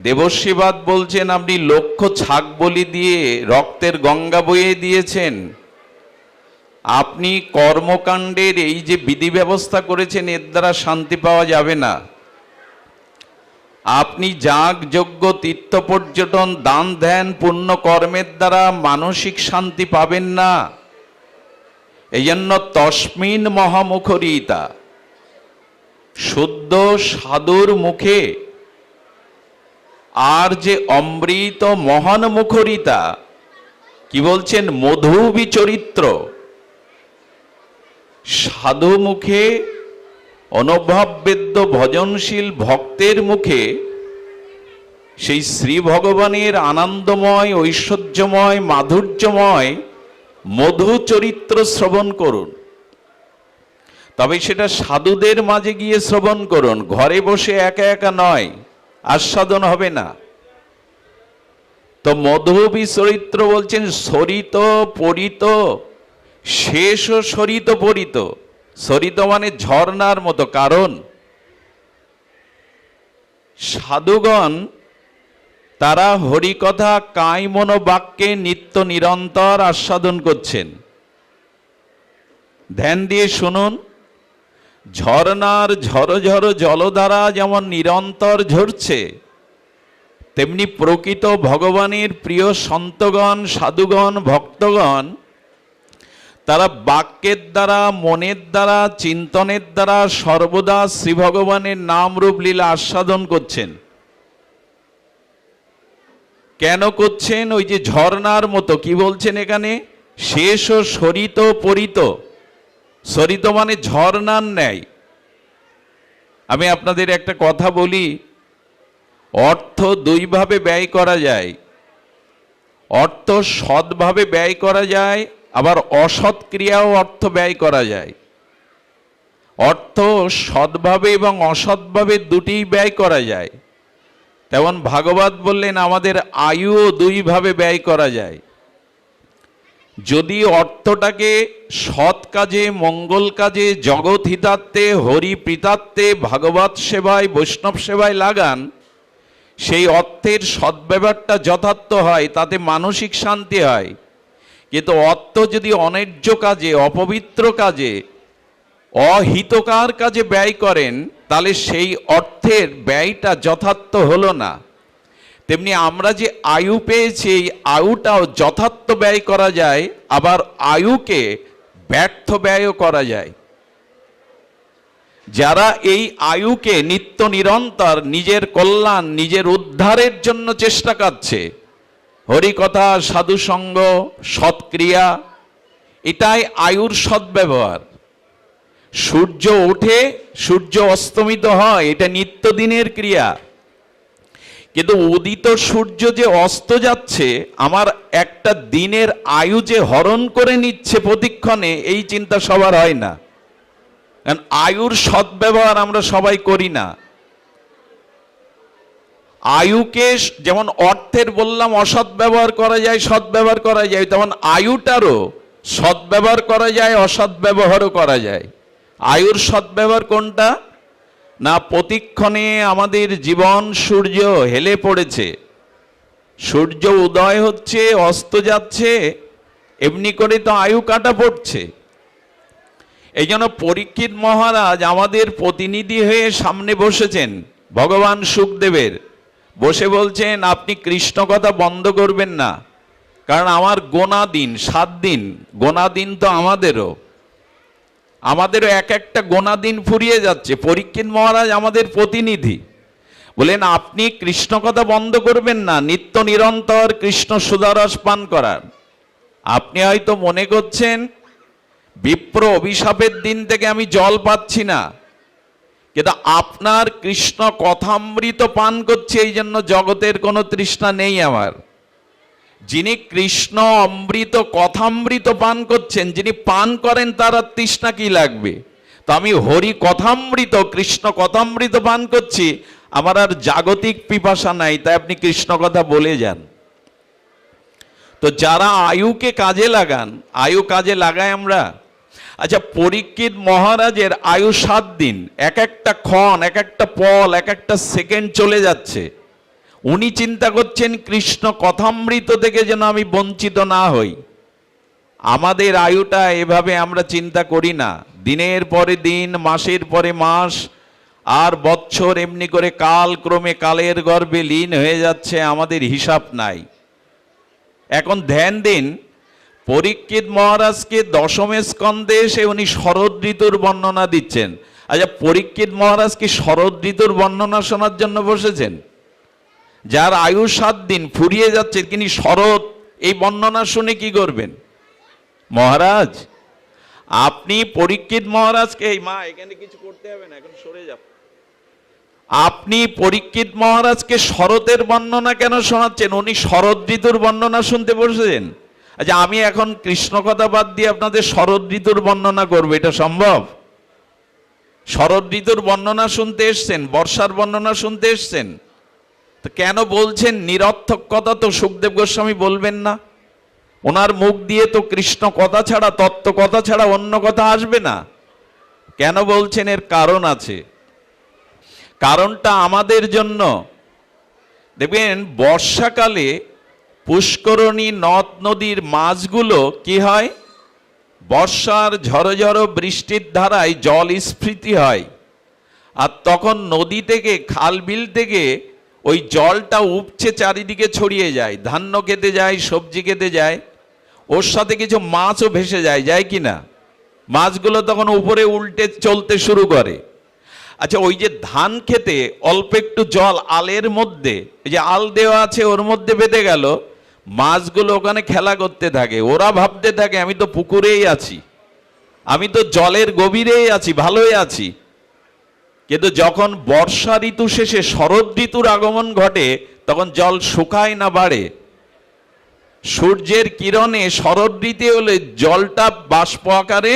দেবশ্রীবাদ বলছেন আপনি লক্ষ ছাগ বলি দিয়ে রক্তের গঙ্গা বইয়ে দিয়েছেন। আপনি কর্মকাণ্ডের এই যে বিধি ব্যবস্থা করেছেন, এর দ্বারা শান্তি পাওয়া যাবে না। আপনি যাগ যজ্ঞ তীর্থ পর্যটন দান ধ্যান পুণ্য কর্মের দ্বারা মানসিক শান্তি পাবেন না। এই জন্য তস্মিন মহামুখরিতা, শুদ্ধ সাধুর মুখে আর যে অমৃত মহান মুখরিতা, কি বলছেন, মধুবী চরিত্র, সাধু মুখে অনুভববেদ্য ভজনশীল ভক্তের মুখে সেই শ্রী ভগবানের আনন্দময় ঐশ্বর্যময় মাধুর্যময় মধু চরিত্র শ্রবণ করুন। তবে সেটা সাধুদের মাঝে গিয়ে শ্রবণ করুন, ঘরে বসে একা একা নয়, আস্বাদন হবে না। তো মধুবী চরিত্র বলছেন সরিত পরিত, শেষ সরিত পরিত। সরিত মানে ঝর্ণার মতো। কারণ সাধুগণ তারা হরিকথা কায় মনোবাক্যে নিত্য নিরন্তর আস্বাদন করছেন। ধ্যান দিয়ে শুনুন, ঝর্ণার ঝরঝর জলধারা যেমন নিরন্তর ঝরছে, তেমনি প্রকৃত ভগবানের প্রিয় সন্তগণ সাধুগণ ভক্তগণ তারা বাক্যের দ্বারা মনের দ্বারা চিন্তনের দ্বারা সর্বদা শ্রী ভগবানের নাম রূপ লীলা আস্বাদন করছেন। কেন করছেন? ওই যে ঝর্ণার মতো। কি বলছেন এখানে? শেষ ও সরিত পরিত। সরিত মানে ঝর্ণার ন্যায়। আমি আপনাদের একটা কথা বলি, অর্থ দুইভাবে ব্যয় করা যায়। অর্থ সৎভাবে ব্যয় করা যায়, আবার অসৎ ক্রিয়াও অর্থ ব্যয় করা যায়। অর্থ সৎভাবে এবং অসৎভাবে দুটিই ব্যয় করা যায়। তেমন ভাগবত বললেন আমাদের আয়ুও দুইভাবে ব্যয় করা যায়। যদি অর্থটাকে সৎ কাজে, মঙ্গল কাজে, জগৎ হিতার্থে, হরি প্রীতার্থে, ভাগবত সেবায়, বৈষ্ণব সেবায় লাগান, সেই অর্থের সদ্ব্যবহারটা যথার্থ হয়, তাতে মানসিক শান্তি হয়। কিন্তু অর্থ যদি অন্যায্য কাজে, অপবিত্র কাজে, অহিতকার কাজে ব্যয় করেন, তাহলে সেই অর্থের ব্যয়টা যথার্থ হলো না। তেমনি আমরা যে আয়ু পেয়েছি, এই আয়ুটাও যথার্থ ব্যয় করা যায়, আবার আয়ুকে ব্যর্থ ব্যয়ও করা যায়। যারা এই আয়ুকে নিত্য নিরন্তর নিজের কল্যাণ, নিজের উদ্ধারের জন্য চেষ্টা করছে, হরিকথা, সাধুসঙ্গ, সৎক্রিয়া, এটাই আয়ুর সদ্ব্যবহার। সূর্য ওঠে, সূর্য অস্তমিত হয়, এটা নিত্যদিনের ক্রিয়া। কিন্তু উদিত সূর্য যে অস্ত যাচ্ছে, আমার একটা দিনের আয়ু যে হরণ করে নিচ্ছে প্রতিক্ষণে, এই চিন্তা সবার হয় না। কারণ আয়ুর সদ্ব্যবহার আমরা সবাই করি না। আয়ুকে যেমন অর্থের বললাম অসৎ ব্যবহার করা যায়, সৎ ব্যবহার করা যায়, তেমন আয়ুটারও সৎ ব্যবহার করা যায়, অসৎ ব্যবহারও করা যায়। আয়ুর সদ্ব্যবহার কোনটা? না, প্রতিক্ষণে আমাদের জীবন সূর্য হেলে পড়েছে, সূর্য উদয় হচ্ছে, অস্ত যাচ্ছে, এমনি করে তো আয়ু কাটা পড়ছে। এই জন্য পরীক্ষিত মহারাজ আমাদের প্রতিনিধি হয়ে সামনে বসেছেন, ভগবান শুকদেবের। বসে বলছেন আপনি কৃষ্ণ কথা বন্ধ করবেন না, কারণ আমার গোনা দিন 7 দিন। গোনা দিন তো আমাদেরও এক একটা গোনা দিন ফুরিয়ে যাচ্ছে। পরীক্ষিত মহারাজ আমাদের প্রতিনিধি, বলেন আপনি কৃষ্ণ কথা বন্ধ করবেন না, নিত্য নিরন্তর কৃষ্ণ সুধারস পান করার। আপনি হয়তো মনে করছেন বিপ্র অভিশাপের দিন থেকে আমি জল পাচ্ছি না, কিন্তু আপনার কৃষ্ণ কথামৃত পান করছে, এই জন্য জগতের কোনো তৃষ্ণা নেই আমার। যিনি কৃষ্ণ অমৃত কথামৃত পান করছেন, যিনি পান করেন, তার আর তৃষ্ণা কি লাগবে? তো আমি হরি কথামৃত, কৃষ্ণ কথামৃত পান করছি, আমার আর জাগতিক পিপাসা নাই, তাই আপনি কৃষ্ণ কথা বলে যান। তো যারা আয়ুকে কাজে লাগান, আয়ু কাজে লাগাই আমরা। আচ্ছা, পরীক্ষিত মহারাজের আয়ু 7 দিন। এক একটা ক্ষণ, এক একটা পল, এক একটা সেকেন্ড চলে যাচ্ছে। উনি চিন্তা করছেন কৃষ্ণ কথামৃত থেকে যেন আমি বঞ্চিত না হই। আমাদের আয়ুটা এভাবে আমরা চিন্তা করি না। দিনের পরে দিন, মাসের পরে মাস, আর বৎসর এমনি করে কাল ক্রমে কালের গর্ভে লীন হয়ে যাচ্ছে, আমাদের হিসাব নাই। এখন ধ্যান দিন, পরীক্ষিত মহারাজকে দশম স্কন্ধে এসে উনি শরৎ ঋতুর বর্ণনা দিচ্ছেন। আচ্ছা, পরীক্ষিত মহারাজ কি শরৎ ঋতুর বর্ণনা শোনার জন্য বসেছেন? যার আয়ু 7 দিন ফুরিয়ে যাচ্ছে, তিনি শরৎ এই বর্ণনা শুনে কি করবেন? মহারাজ, আপনি পরীক্ষিত মহারাজকে, এই মা এখানে কিছু করতে হবে না, এখন সরে যাও। আপনি পরীক্ষিত মহারাজকে শরতের বর্ণনা কেন শোনাচ্ছেন? উনি শরৎ ঋতুর বর্ণনা শুনতে বসেছেন। আচ্ছা, আমি এখন কৃষ্ণ কথা বাদ দিয়ে আপনাদের শরৎ ঋতুর বর্ণনা করবো, এটা সম্ভব? শরৎ ঋতুর বর্ণনা শুনতে এসছেন, বর্ষার বর্ণনা শুনতে এসছেন, তো কেন বলছেন নিরর্থক কথা? তো সুখদেব গোস্বামী বলবেন না? ওনার মুখ দিয়ে তো কৃষ্ণ কথা ছাড়া, তত্ত্ব কথা ছাড়া অন্য কথা আসবে না। কেন বলছেন? এর কারণ আছে। কারণটা আমাদের জন্য, দেখবেন বর্ষাকালে পুষ্করণী নদ নদীর মাছগুলো কি হয়, বর্ষার ঝড়ো ঝড়ো বৃষ্টির ধারায় জল স্ফীতি হয়, আর তখন নদী থেকে, খাল বিল থেকে ওই জলটা উপচে চারিদিকে ছড়িয়ে যায়, ধান্য খেতে যায়, সবজি খেতে যায়, ওর সাথে কিছু মাছও ভেসে যায়, যায় কি না? মাছগুলো তখন উপরে উল্টে চলতে শুরু করে। আচ্ছা, ওই যে ধান খেতে অল্প একটু জল আলের মধ্যে, এই যে আল দেওয়া আছে ওর মধ্যে বেঁধে গেল, মাছগুলো ওখানে খেলা করতে থাকে। ওরা ভাবতে থাকে আমি তো পুকুরেই আছি, আমি তো জলের গভীরেই আছি, ভালোই আছি। কিন্তু যখন বর্ষা ঋতু শেষে শরৎ ঋতুর আগমন ঘটে, তখন জল শুকায় না বাড়ে। সূর্যের কিরণে শরৎ ঋতু হলে জলটা বাষ্প আকারে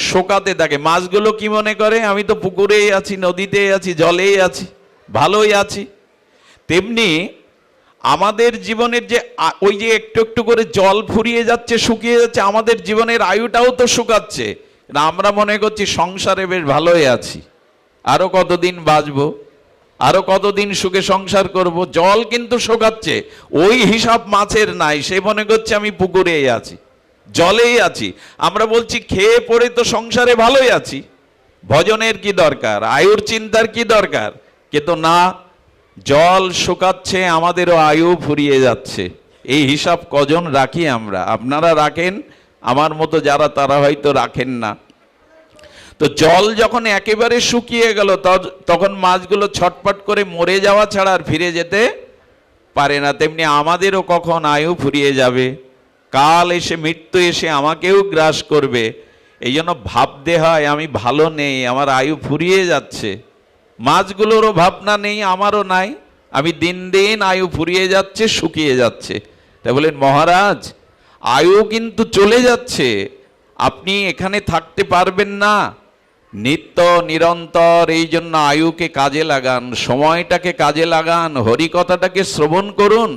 শোকাতে থাকে। মাছগুলো কি মনে করে আমি তো পুকুরেই আছি, নদীতেই আছি, জলেই আছি, ভালোই আছি। তেমনি আমাদের জীবনের যে ওই যে একটু একটু করে জল ফুরিয়ে যাচ্ছে, শুকিয়ে যাচ্ছে, আমাদের জীবনের আয়ুটাও তো শুকাচ্ছে। আমরা মনে করছি সংসারে বেশ ভালোই আছি, আরো কতদিন বাঁচবো, আরো কতদিন সুখে সংসার করব। জল কিন্তু শুকাচ্ছে, ওই হিসাব মাছের নাই। সে মনে করছে আমি পুকুরেই আছি, জলেই আছি। আমরা বলছি খেয়ে পড়ে তো সংসারে ভালোই আছি, ভজনের কি দরকার, আয়ুর চিন্তার কি দরকার? কিন্তু না, জল শুকাচ্ছে, আমাদেরও আয়ু ফুরিয়ে যাচ্ছে। এই হিসাব কজন রাখি আমরা? আপনারা রাখেন, আমার মতো যারা তারা হয়তো রাখেন না। তো জল যখন একেবারে শুকিয়ে গেল, তখন মাছগুলো ছটপট করে মরে যাওয়া ছাড়া আর ফিরে যেতে পারে না। তেমনি আমাদেরও কখন আয়ু ফুরিয়ে যাবে, কাল এসে, মৃত্যু এসে আমাকেও গ্রাস করবে। এই জন্য ভাবতে হয় আমি ভালো নেই, আমার আয়ু ফুরিয়ে যাচ্ছে। মাছগুলোরও ভাবনা নেই, আমারও নাই, আমি দিন দিন আয়ু ফুরিয়ে যাচ্ছে, শুকিয়ে যাচ্ছে। তাই বলেন মহারাজ, আয়ু কিন্তু চলে যাচ্ছে, আপনি এখানে থাকতে পারবেন না, নিত্য নিরন্তর। এই জন্য আয়ুকে কাজে লাগান, সময়টাকে কাজে লাগান, হরিকথাটাকে শ্রবণ করুন।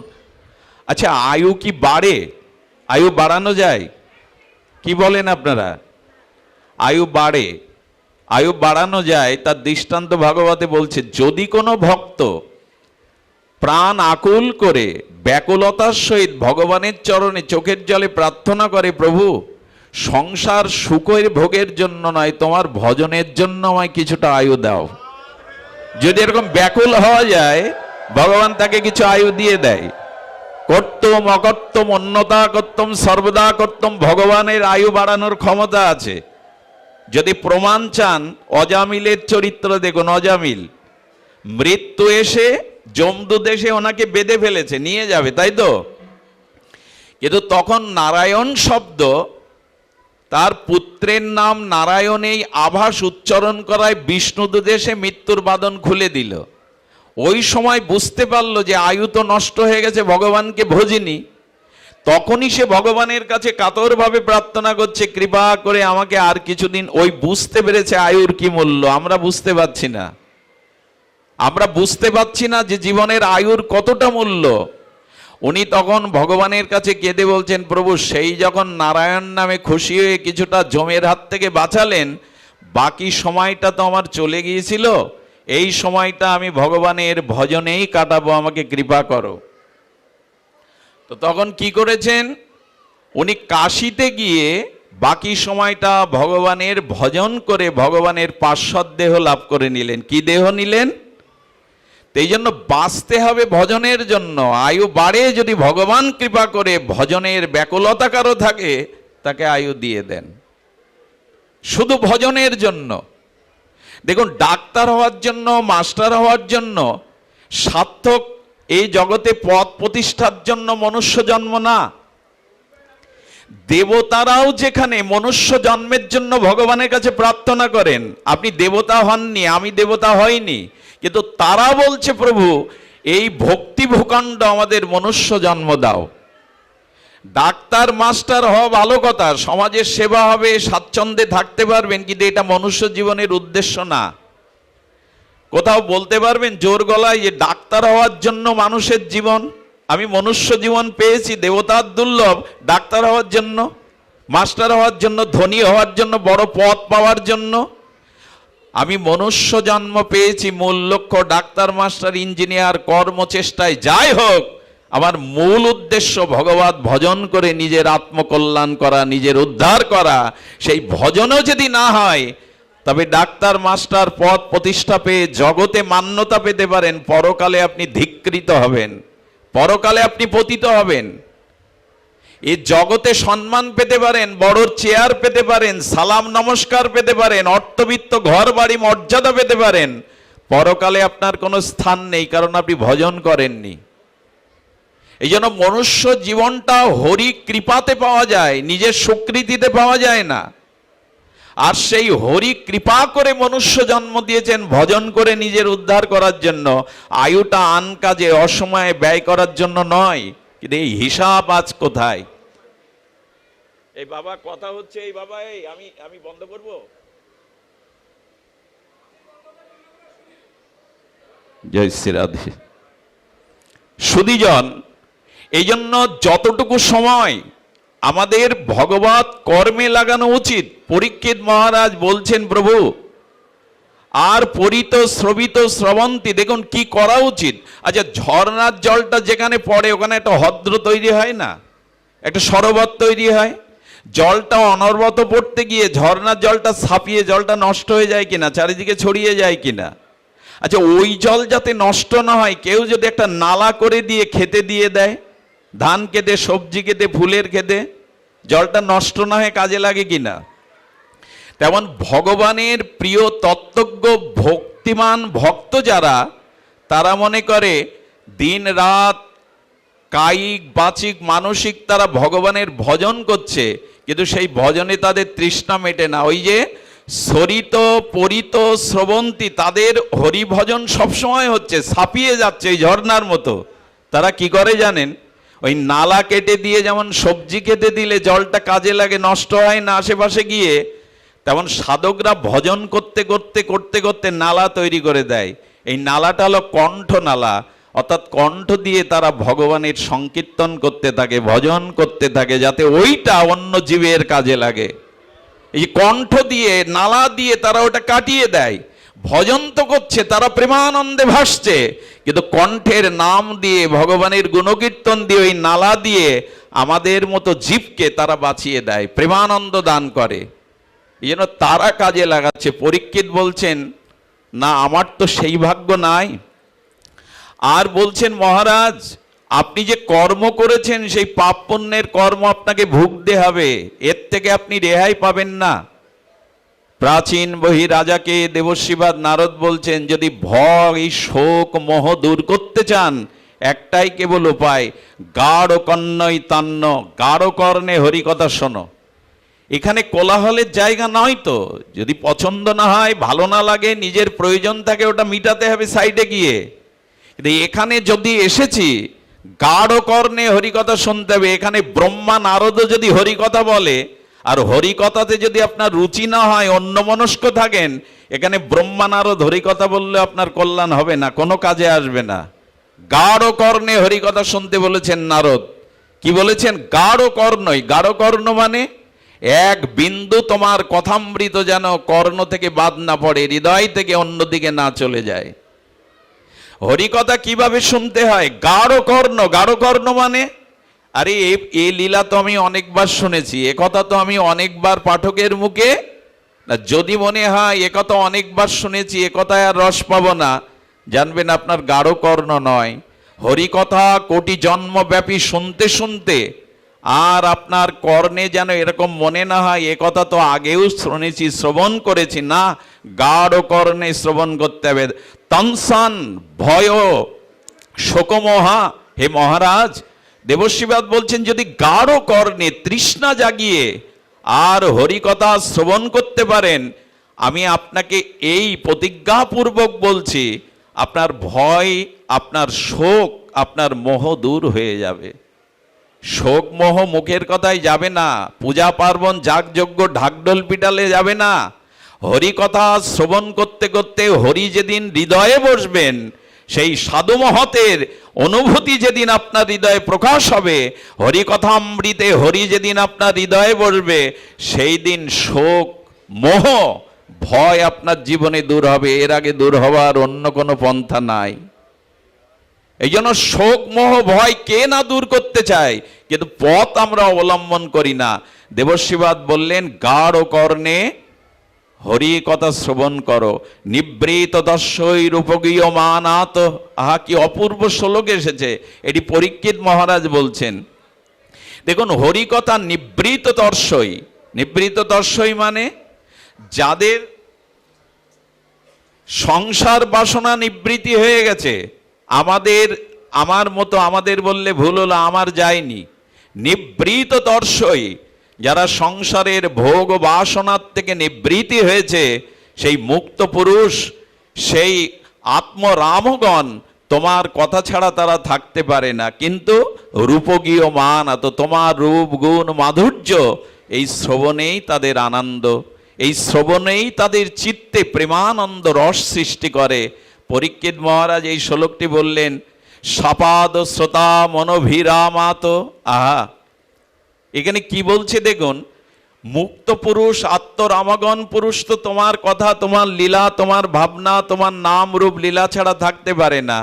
আচ্ছা, আয়ু কি বাড়ে? আয়ু বাড়ানো যায়? কি বলেন আপনারা? আয়ু বাড়ে, আয়ু বাড়ানো যায়। তার দৃষ্টান্ত ভাগবতে বলছে, যদি কোনো ভক্ত প্রাণ আকুল করে ব্যাকুলতার সহিত ভগবানের চরণে চোখের জলে প্রার্থনা করে, প্রভু সংসার সুখের ভোগের জন্য নয়, তোমার ভজনের জন্য আমায় কিছুটা আয়ু দাও। যদি এরকম ব্যাকুল হওয়া যায়, ভগবান তাকে কিছু আয়ু দিয়ে দেয়। কর্তম অকর্তম অন্যতা কর্তম সর্বদা কর্তম, ভগবানের আয়ু বাড়ানোর ক্ষমতা আছে। যদি প্রমাণ চান, অজামিলের চরিত্র দেখুন। অজামিল মৃত্যু এসে যমদূত এসে ওনাকে বেঁধে ফেলেছে, নিয়ে যাবে, তাই তো? কিন্তু তখন নারায়ণ শব্দ, তার পুত্রের নাম নারায়ণেই আভাস উচ্চারণ করায় বিষ্ণুদূত এসে মৃত্যুর বাঁধন খুলে দিল। ওই সময় বুঝতে পারলো যে আয়ু তো নষ্ট হয়ে গেছে, ভগবানকে ভজিনি। তখনই সে ভগবানের কাছে কাতরভাবে প্রার্থনা করছে, কৃপা করে আমাকে আর কিছুদিন। ওই বুঝতে পেরেছে আয়ুর কি মূল্য। আমরা বুঝতে পারছি না, আমরা বুঝতে পারছি না যে জীবনের আয়ুর কতটা মূল্য। উনি তখন ভগবানের কাছে কেঁদে বলছেন, প্রভু সেই যখন নারায়ণ নামে খুশি হয়ে কিছুটা জমের হাত থেকে বাঁচালেন, বাকি সময়টা তো আমার চলে গিয়েছিল, এই সময়টা আমি ভগবানের ভজনেই কাটাবো, আমাকে কৃপা করো। তো তখন কি করেছেন, উনি কাশীতে গিয়ে বাকি সময়টা ভগবানের ভজন করে ভগবানের পার্শ্বদ দেহ লাভ করে নিলেন। কি দেহ নিলেন? এই জন্য বাঁচতে হবে ভজনের জন্য। আয়ু বাড়ে যদি ভগবান কৃপা করে ভজনের ব্যাকুলতা কারো থাকে, তাকে আয়ু দিয়ে দেন শুধু ভজনের জন্য। দেখুন, ডাক্তার হওয়ার জন্য, মাস্টার হওয়ার জন্য, সার্থক এই জগতে পদ প্রতিষ্ঠার জন্য মনুষ্য জন্ম না। দেবতারাও যেখানে মনুষ্য জন্মের জন্য ভগবানের কাছে প্রার্থনা করেন, আপনি দেবতা হননি, আমি দেবতা হইনি, কিন্তু তারা বলছে প্রভু এই ভক্তি ভূখণ্ড আমাদের মনুষ্য জন্ম দাও। ডাক্তার মাস্টার হওয়া ভালো কথা, সমাজের সেবা হবে, স্বাচ্ছন্দ্যে থাকতে পারবেন, কিন্তু এটা মনুষ্য জীবনের উদ্দেশ্য না। কোথাও বলতে পারবেন জোর গলায় যে ডাক্তার হওয়ার জন্য মানুষের জীবন? আমি মনুষ্য জীবন পেয়েছি দেবতার দুর্লভ, ডাক্তার হওয়ার জন্য, মাস্টার হওয়ার জন্য, ধনী হওয়ার জন্য, বড় পদ পাওয়ার জন্য? আমি মনুষ্য জন্ম পেয়েছি মূল লক্ষ্য ডাক্তার, মাস্টার, ইঞ্জিনিয়ার, কর্মচেষ্টায় যাই হোক, আমার মূল উদ্দেশ্য ভগবত ভজন করে নিজের আত্মকল্যাণ করা, নিজের উদ্ধার করা। সেই ভজনও যদি না হয়, তবে ডাক্তার মাস্টার পদ প্রতিষ্ঠা পেয়ে জগতে মান্যতা পেতে পারেন, পরকালে আপনি ধিক্কৃত হবেন, পরকালে আপনি পতিত হবেন। এই জগতে সম্মান পেতে পারেন, বড় চেয়ার পেতে পারেন, সালাম নমস্কার পেতে পারেন, অর্থবিত্ত ঘর বাড়ি মর্যাদা পেতে পারেন, পরকালে আপনার কোনো স্থান নেই, কারণ আপনি ভজন করেননি। এই জন্য মনুষ্য জীবনটা হরি কৃপাতে পাওয়া যায়, নিজের স্বীকৃতিতে পাওয়া যায় না। আর সেই হরি কৃপা করে মনুষ্য জন্ম দিয়েছেন ভজন করে নিজের উদ্ধার করার জন্য, আয়ুটা আন কাজে অসময়ে ব্যয় করার জন্য নয়। কিন্তু এই হিসাব আজ কোথায়? এই বাবা কথা হচ্ছে, এই বাবা, এই আমি বন্ধ করব? জয় শ্রী রাধে। সুধীজন, এই জন্য যতটুকু সময় আমাদের ভগবত কর্মে লাগানো উচিত। পরীক্ষিত মহারাজ বলছেন প্রভু আর পরিত শ্রবিত শ্রবন্তী, দেখুন কি করা উচিত। আচ্ছা, ঝর্ণার জলটা যেখানে পড়ে ওখানে একটা হ্রদ তৈরি হয় না, একটা সরোবর তৈরি হয়? জলটা অনবরত পড়তে গিয়ে ঝর্ণার জলটা ছাপিয়ে জলটা নষ্ট হয়ে যায় কিনা, চারিদিকে ছড়িয়ে যায় কিনা? আচ্ছা, ওই জল যাতে নষ্ট না হয়, কেউ যদি একটা নালা করে দিয়ে খেতে দিয়ে দেয়, ধান খেতে, সবজি খেতে, ফুলের খেতে, জলটা নষ্ট না হয়ে কাজে লাগে কিনা? তেমন ভগবানের প্রিয় তত্ত্বজ্ঞ ভক্তিমান ভক্ত যারা, তারা মনে করে দিন রাত কায়িক বাচিক মানসিক তারা ভগবানের ভজন করছে, কিন্তু সেই ভজনে তাদের তৃষ্ণা মেটে না। ওই যে সরিত পরিত শ্রবন্তী, তাদের হরিভজন সবসময় হচ্ছে, ছাপিয়ে যাচ্ছে ওই ঝর্ণার মতো। তারা কি করে জানেন? ওই নালা কেটে দিয়ে যেমন সবজি খেতে দিলে জলটা কাজে লাগে, নষ্ট হয় না আশেপাশে গিয়ে, তেমন সাধকরা ভজন করতে করতে করতে করতে নালা তৈরি করে দেয়। এই নালাটা হলো কণ্ঠ নালা, অর্থাৎ কণ্ঠ দিয়ে তারা ভগবানের সংকীর্তন করতে থাকে, ভজন করতে থাকে, যাতে ওইটা অন্য জীবের কাজে লাগে। এই কণ্ঠ দিয়ে, নালা দিয়ে তারা ওটা কাটিয়ে দেয়। ভজন তো করছে, তারা প্রেমানন্দে ভাসছে, কিন্তু কণ্ঠের নাম দিয়ে, ভগবানের গুণকীর্তন দিয়ে, ওই নালা দিয়ে আমাদের মতো জীবকে তারা বাঁচিয়ে দেয়, প্রেমানন্দ দান করে। এই জন্য তারা কাজে লাগাচ্ছে। পরীক্ষিত বলছেন না, আমার তো সেই ভাগ্য নাই। আর বলছেন মহারাজ, আপনি যে কর্ম করেছেন সেই পাপ পুণ্যের কর্ম আপনাকে ভুগতে হবে, এর থেকে আপনি রেহাই পাবেন না। প্রাচীন বহি রাজাকে দেবশ্রীবাদ নারদ বলছেন, যদি ভয় শোক মোহ দূর করতে চান, একটাই কেবল উপায়, গাঢ় কর্ণই তান্ন, গাঢ় কর্ণে হরিকথা শোনো। এখানে কোলাহলের জায়গা নয় তো। যদি পছন্দ না হয়, ভালো না লাগে, নিজের প্রয়োজন থাকে, ওটা মিটাতে হবে সাইডে গিয়ে। কিন্তু এখানে যদি এসেছি, গাঢ় কর্ণে হরিকথা শুনতে হবে। এখানে ব্রহ্মা নারদও যদি হরিকথা বলে, আর হরিকথাতে যদি আপনার রুচি না হয়, অন্যমনস্ক থাকেন, এখানে ব্রহ্মা নারদ হরিকথা বললে আপনার কল্যাণ হবে না, কোনো কাজে আসবে না। গাঢ় কর্ণে হরিকথা শুনতে বলেছেন নারদ। কি বলেছেন? গাঢ় কর্ণই। গাঢ় কর্ণ মানে এক বিন্দু তোমার কথামৃত যেন কর্ণ থেকে বাদ না পড়ে, হৃদয় থেকে অন্যদিকে না চলে যায়। হরিকথা কিভাবে শুনতে হয়? গাঢ় কর্ণ। গাঢ় কর্ণ মানে, আরে এই লীলা তো আমি অনেকবার শুনেছি, এ কথা তো আমি অনেকবার পাঠকের মুখে, না যদি মনে হয় এ কথা অনেকবার শুনেছি, এ কথায় আর রস পাবো না, জানবেন আপনার গাঢ় কর্ণ নয়। হরিকথা কোটি জন্মব্যাপী শুনতে শুনতে আর আপনার কর্ণে যেন এরকম মনে না হয় এ কথা তো আগেও শুনেছি, শ্রবণ করেছি, না, গাঢ় কর্ণে শ্রবণ করতে হবে। তংসান ভয় শোকমোহা, হে মহারাজ, দেবশ্রীবাদ বলছেন যদি গাঢ় কর্ণে তৃষ্ণা জাগিয়ে আর হরিকথা শ্রবণ করতে পারেন, আমি আপনাকে এই প্রতিজ্ঞাপূর্বক বলছি, আপনার ভয়, আপনার শোক, আপনার মোহ দূর হয়ে যাবে। শোক মোহ মুখের কথায় যাবে না, পূজা পার্বণ যাগযজ্ঞ ঢাকঢোল পিটালে যাবে না। হরিকথা শ্রবণ করতে করতে হরি যেদিন হৃদয়ে বসবেন, সেই সাধু মহতের অনুভূতি যেদিন আপনার হৃদয়ে প্রকাশ হবে, হরিকথামৃতে হরি যেদিন আপনার হৃদয়ে বসবে, সেই দিন শোক মোহ ভয় আপনার জীবনে দূর হবে। এর আগে দূর হওয়ার অন্য কোনো পন্থা নাই। এই জন্য শোক মোহ ভয় কে না দূর করতে চায়, কিন্তু পথ আমরা অবলম্বন করি না। দেবশ্রীবাদ বললেন গাঢ় কর্ণে হরি কথা শ্রবণ করো, নিবৃত দর্শই রূপগীয় মানাত। আহা, কি অপূর্ব শ্লোক এসেছে, এটি পরীক্ষিত মহারাজ বলছেন। দেখুন, হরি কথা নিবৃত দর্শই। নিবৃত দর্শই মানে যাদের সংসার বাসনা নিবৃত্তি হয়ে গেছে, আমার মতো, আমাদের বললে ভুল হলো, আমার যায়নি, নিবৃত দর্শই, যারা সংসারের ভোগ বাসনার থেকে নিবৃত্তি হয়েছে, সেই মুক্ত পুরুষ, সেই আত্মরামগণ তোমার কথা ছাড়া তারা থাকতে পারে না। কিন্তু রূপগীয় মান, তো তোমার রূপ গুণ মাধুর্য, এই শ্রবণেই তাদের আনন্দ, এই শ্রবণেই তাদের চিত্তে প্রেমানন্দ রস সৃষ্টি করে। পরীক্ষিত মহারাজ এই শ্লোকটি বললেন, সাপাদ শ্রোতা মনোভিরামাত। আহা, এখানে কি বলছে দেখুন, মুক্ত পুরুষ আত্মরামগণ পুরুষ তো তোমার কথা, তোমার লীলা, তোমার ভাবনা, তোমার নাম রূপ লীলা ছাড়া থাকতে পারে না।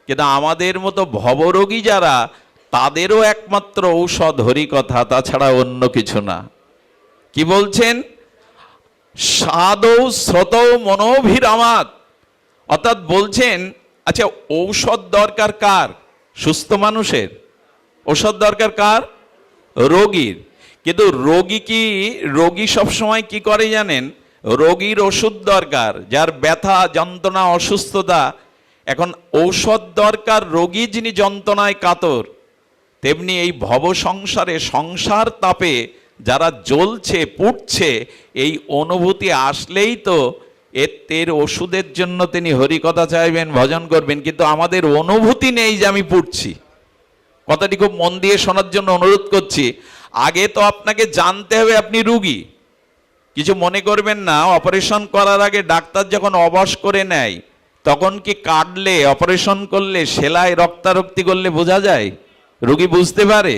কিন্তু আমাদের মতো ভবরোগী যারা, তাদেরও একমাত্র ঔষধ হরি কথা, তাছাড়া অন্য কিছু না। কি বলছেন? সাদৌ শ্রোতৌ মনোভিরামাত। অর্থাৎ বলছেন, আচ্ছা ঔষধ দরকার কার? সুস্থ মানুষের। ঔষধ দরকার কার? রোগীর। কিন্তু রোগী সবসময় কি করে জানেন? রোগীর ওষুধ দরকার, যার ব্যথা যন্ত্রণা অসুস্থতা, এখন ঔষধ দরকার রোগী যিনি যন্ত্রণায় কাতর। তেমনি এই ভব সংসারে, সংসার তাপে যারা জ্বলছে পুড়ছে, এই অনুভূতি আসলেই তো এর ওষুধের জন্য তিনি হরিকথা চাইবেন, ভজন করবেন। কিন্তু আমাদের অনুভূতি নেই যে আমি পুড়ছি। কথাটি খুব মন দিয়ে শোনার জন্য অনুরোধ করছি। আগে তো আপনাকে জানতে হবে আপনি রোগী। কিছু মনে করবেন না, অপারেশন করার আগে ডাক্তার যখন অবশ করে নেয়, তখন কি কাটলে, অপারেশন করলে, সেলাই রক্তারক্তি করলে বোঝা যায়? রোগী বুঝতে পারে।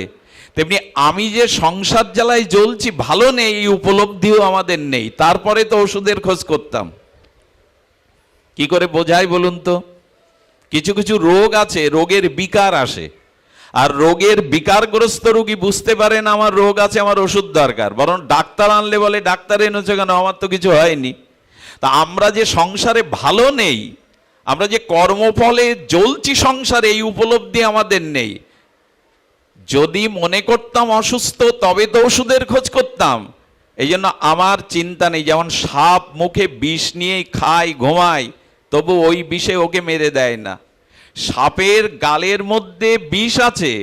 তেমনি আমি যে সংসার জ্বালায় জ্বলছি, ভালো নেই, এই উপলব্ধিও আমাদের নেই। তারপরে তো ওষুধের খোঁজ করতাম। কি করে বোঝাই বলুন তো? কিছু কিছু রোগ আছে, রোগের বিকার আসে, আর রোগের বিকারগ্রস্ত রোগী বুঝতে পারে না আমার রোগ আছে, আমার ওষুধ দরকার, বরং ডাক্তার আনলে বলে ডাক্তার এনেছে কেন, আমার তো কিছু হয়নি। তা আমরা যে সংসারে ভালো নেই, আমরা যে কর্মফলে জ্বলছি সংসারে, এই উপলব্ধি আমাদের নেই। যদি মনে করতাম অসুস্থ, তবে তো ওষুধের খোঁজ করতাম। এই জন্য আমার চিন্তা নেই। যেমন সাপ মুখে বিষ নিয়ে খায়, ঘুমায়, তবু ওই বিষে ওকে মেরে দেয় না। সাপের গালের মধ্যে বিষ আছে,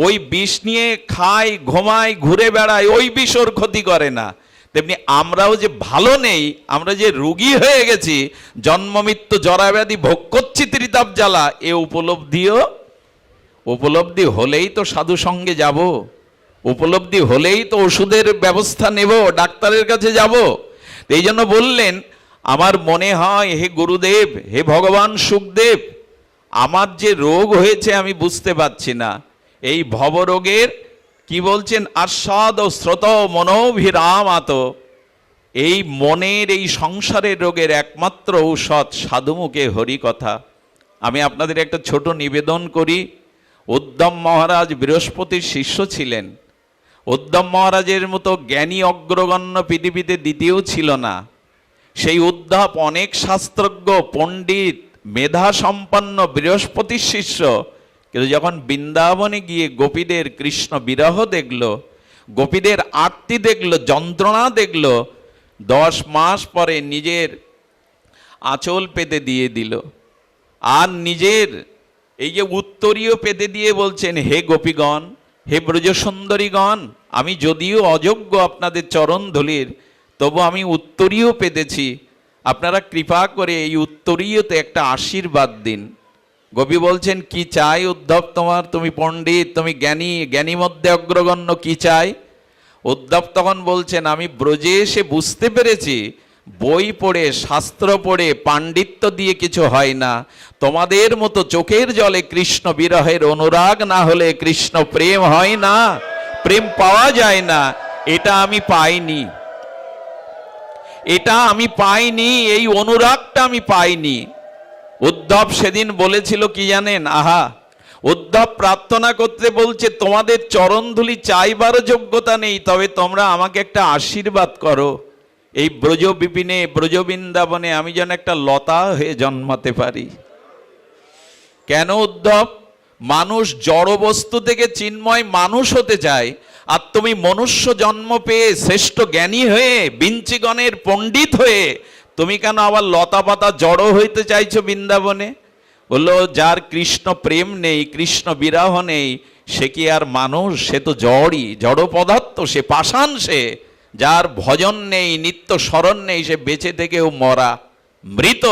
ওই বিষ নিয়ে খায়, ঘুমায়, ঘুরে বেড়ায়, ওই বিষ ওর ক্ষতি করে না। তেমনি আমরাও যে ভালো নেই, আমরা যে রোগী হয়ে গেছি, জন্ম মৃত্যু জরাব্যাধি ভোগ করছি, ত্রিতাপ জ্বালা, এ উপলব্ধি হলেই তো সাধু সঙ্গে যাব, উপলব্ধি হলেই তো ওষুধের ব্যবস্থা নেব, ডাক্তারের কাছে যাব। এই জন্য বললেন, আমার মনে হয় হে গুরুদেব, হে ভগবান সুখদেব, আমার যে রোগ হয়েছে আমি বুঝতে পারছি না। এই ভবরোগের কি বলছেন? আস্বাদ ও শ্রোত মনোভিরামাত। এই মনের এই সংসারের রোগের একমাত্র ঔষধ সাধুমুখে হরি কথা। আমি আপনাদের একটা ছোট নিবেদন করি। উদ্ধব মহারাজ বৃহস্পতির শিষ্য ছিলেন। উদ্ধব মহারাজের মতো জ্ঞানী অগ্রগণ্য পৃথিবীতে দ্বিতীয় ছিল না। সেই উদ্ধব অনেক শাস্ত্রজ্ঞ, পণ্ডিত, মেধা সম্পন্ন বৃহস্পতির শিষ্য, কিন্তু যখন বৃন্দাবনে গিয়ে গোপীদের কৃষ্ণ বিরহ দেখল, গোপীদের আরতি দেখল, যন্ত্রণা দেখল, 10 মাস পরে নিজের আঁচল পেতে দিয়ে দিল। আর নিজের এই যে উত্তরীয় পেতে দিয়ে বলছেন, হে গোপীগণ, হে ব্রজসুন্দরীগণ, আমি যদিও অযোগ্য আপনাদের চরণ ধুলির, তবু আমি উত্তরীয় পেতেছি, আপনারা কৃপা করে এই উত্তরীয়তে একটা আশীর্বাদ দিন। গোপী বলছেন, কি চাই উদ্ধব তোমার? তুমি পণ্ডিত, তুমি জ্ঞানী, জ্ঞানী মধ্যে অগ্রগণ্য, কি চাই? উদ্ধব তখন বলছেন, আমি ব্রজে এসে বুঝতে পেরেছি বই পড়ে, শাস্ত্র পড়ে, পাণ্ডিত্য দিয়ে কিছু হয় না। তোমাদের মতো চোখের জলে কৃষ্ণ বিরহের অনুরাগ না হলে কৃষ্ণ প্রেম হয় না, প্রেম পাওয়া যায় না। এটা আমি পাইনি, এটা আমি পাইনি, এই অনুরাগটা আমি পাইনি। উদ্ধব সেদিন বলেছিল কি জানেন? আহা, উদ্ধব প্রার্থনা করতে বলছে, তোমাদের চরণধুলি চাইবার যোগ্যতা নেই, তবে তোমরা আমাকে একটা আশীর্বাদ করো। এই ব্রজ বিপিনে, ব্রজ বৃন্দাবনে আমি যেন একটা লতা হয়ে জন্মাতে পারি। কেন উদ্ধব? মানুষ জড় বস্তু থেকে চিন্ময় মানুষ হতে চায়, আর তুমি মনুষ্য জন্ম পেয়ে শ্রেষ্ঠ জ্ঞানী হয়ে, বিঞ্চিগণের পণ্ডিত হয়ে, তুমি কেন আবার লতা পাতা জড় হইতে চাইছো বৃন্দাবনে? বললো, যার কৃষ্ণ প্রেম নেই, কৃষ্ণ বিরহ নেই, সে কি আর মানুষ? সে তো জড়ই, জড় পদার্থ, সে পাষাণ। সে যার ভজন নেই, নিত্য স্মরণ নেই, সে বেঁচে থেকেও মরা, মৃত।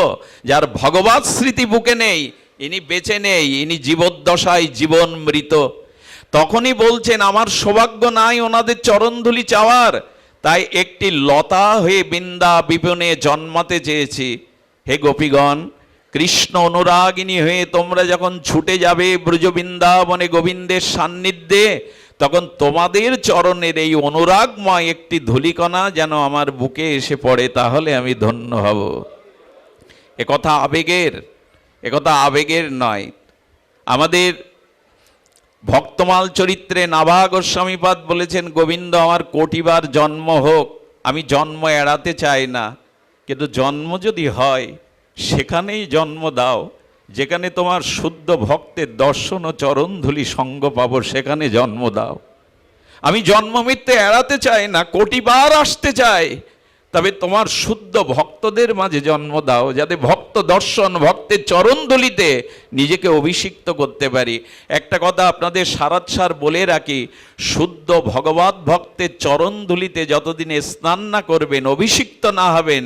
যার ভগবৎ স্মৃতি বুকে নেই, ইনি বেঁচে নেই, ইনি জীবদ্দশায় জীবন মৃত। তখনই বলছেন, আমার সৌভাগ্য নাই ওনাদের চরণধুলি চাওয়ার, তাই একটি লতা হয়ে বৃন্দা বিপিনে জন্মাতে চেয়েছি। হে গোপীগণ, কৃষ্ণ অনুরাগিনী হয়ে তোমরা যখন ছুটে যাবে ব্রজ বৃন্দাবনে গোবিন্দের সান্নিধ্যে, তখন তোমাদের চরণের এই অনুরাগময় একটি ধূলিকণা যেন আমার বুকে এসে পড়ে, তাহলে আমি ধন্য হব। একথা আবেগের, একথা আবেগের নয়। আমাদের ভক্তমাল চরিত্রে নাভা গোস্বামীপাদ বলেছেন, গোবিন্দ আমার কোটিবার জন্ম হোক, আমি জন্ম এড়াতে চাই না, কিন্তু জন্ম যদি হয় সেখানেই জন্ম দাও, যেখানে তোমার শুদ্ধ ভক্তের দর্শন ও চরণধুলি সঙ্গ পাবো, সেখানে জন্ম দাও। আমি জন্ম মৃত্যু এড়াতে চাই না, কোটিবার আসতে চাই, তবে তোমার শুদ্ধ ভক্তদের মাঝে জন্ম দাও, যাতে ভক্ত দর্শন, ভক্তের চরণধুলিতে নিজেকে অভিষিক্ত করতে পারি। একটা কথা আপনাদের সারাৎসার বলে রাখি, শুদ্ধ ভগবৎ ভক্তের চরণধুলিতে যতদিন স্নান না করবেন, অভিষিক্ত না হবেন,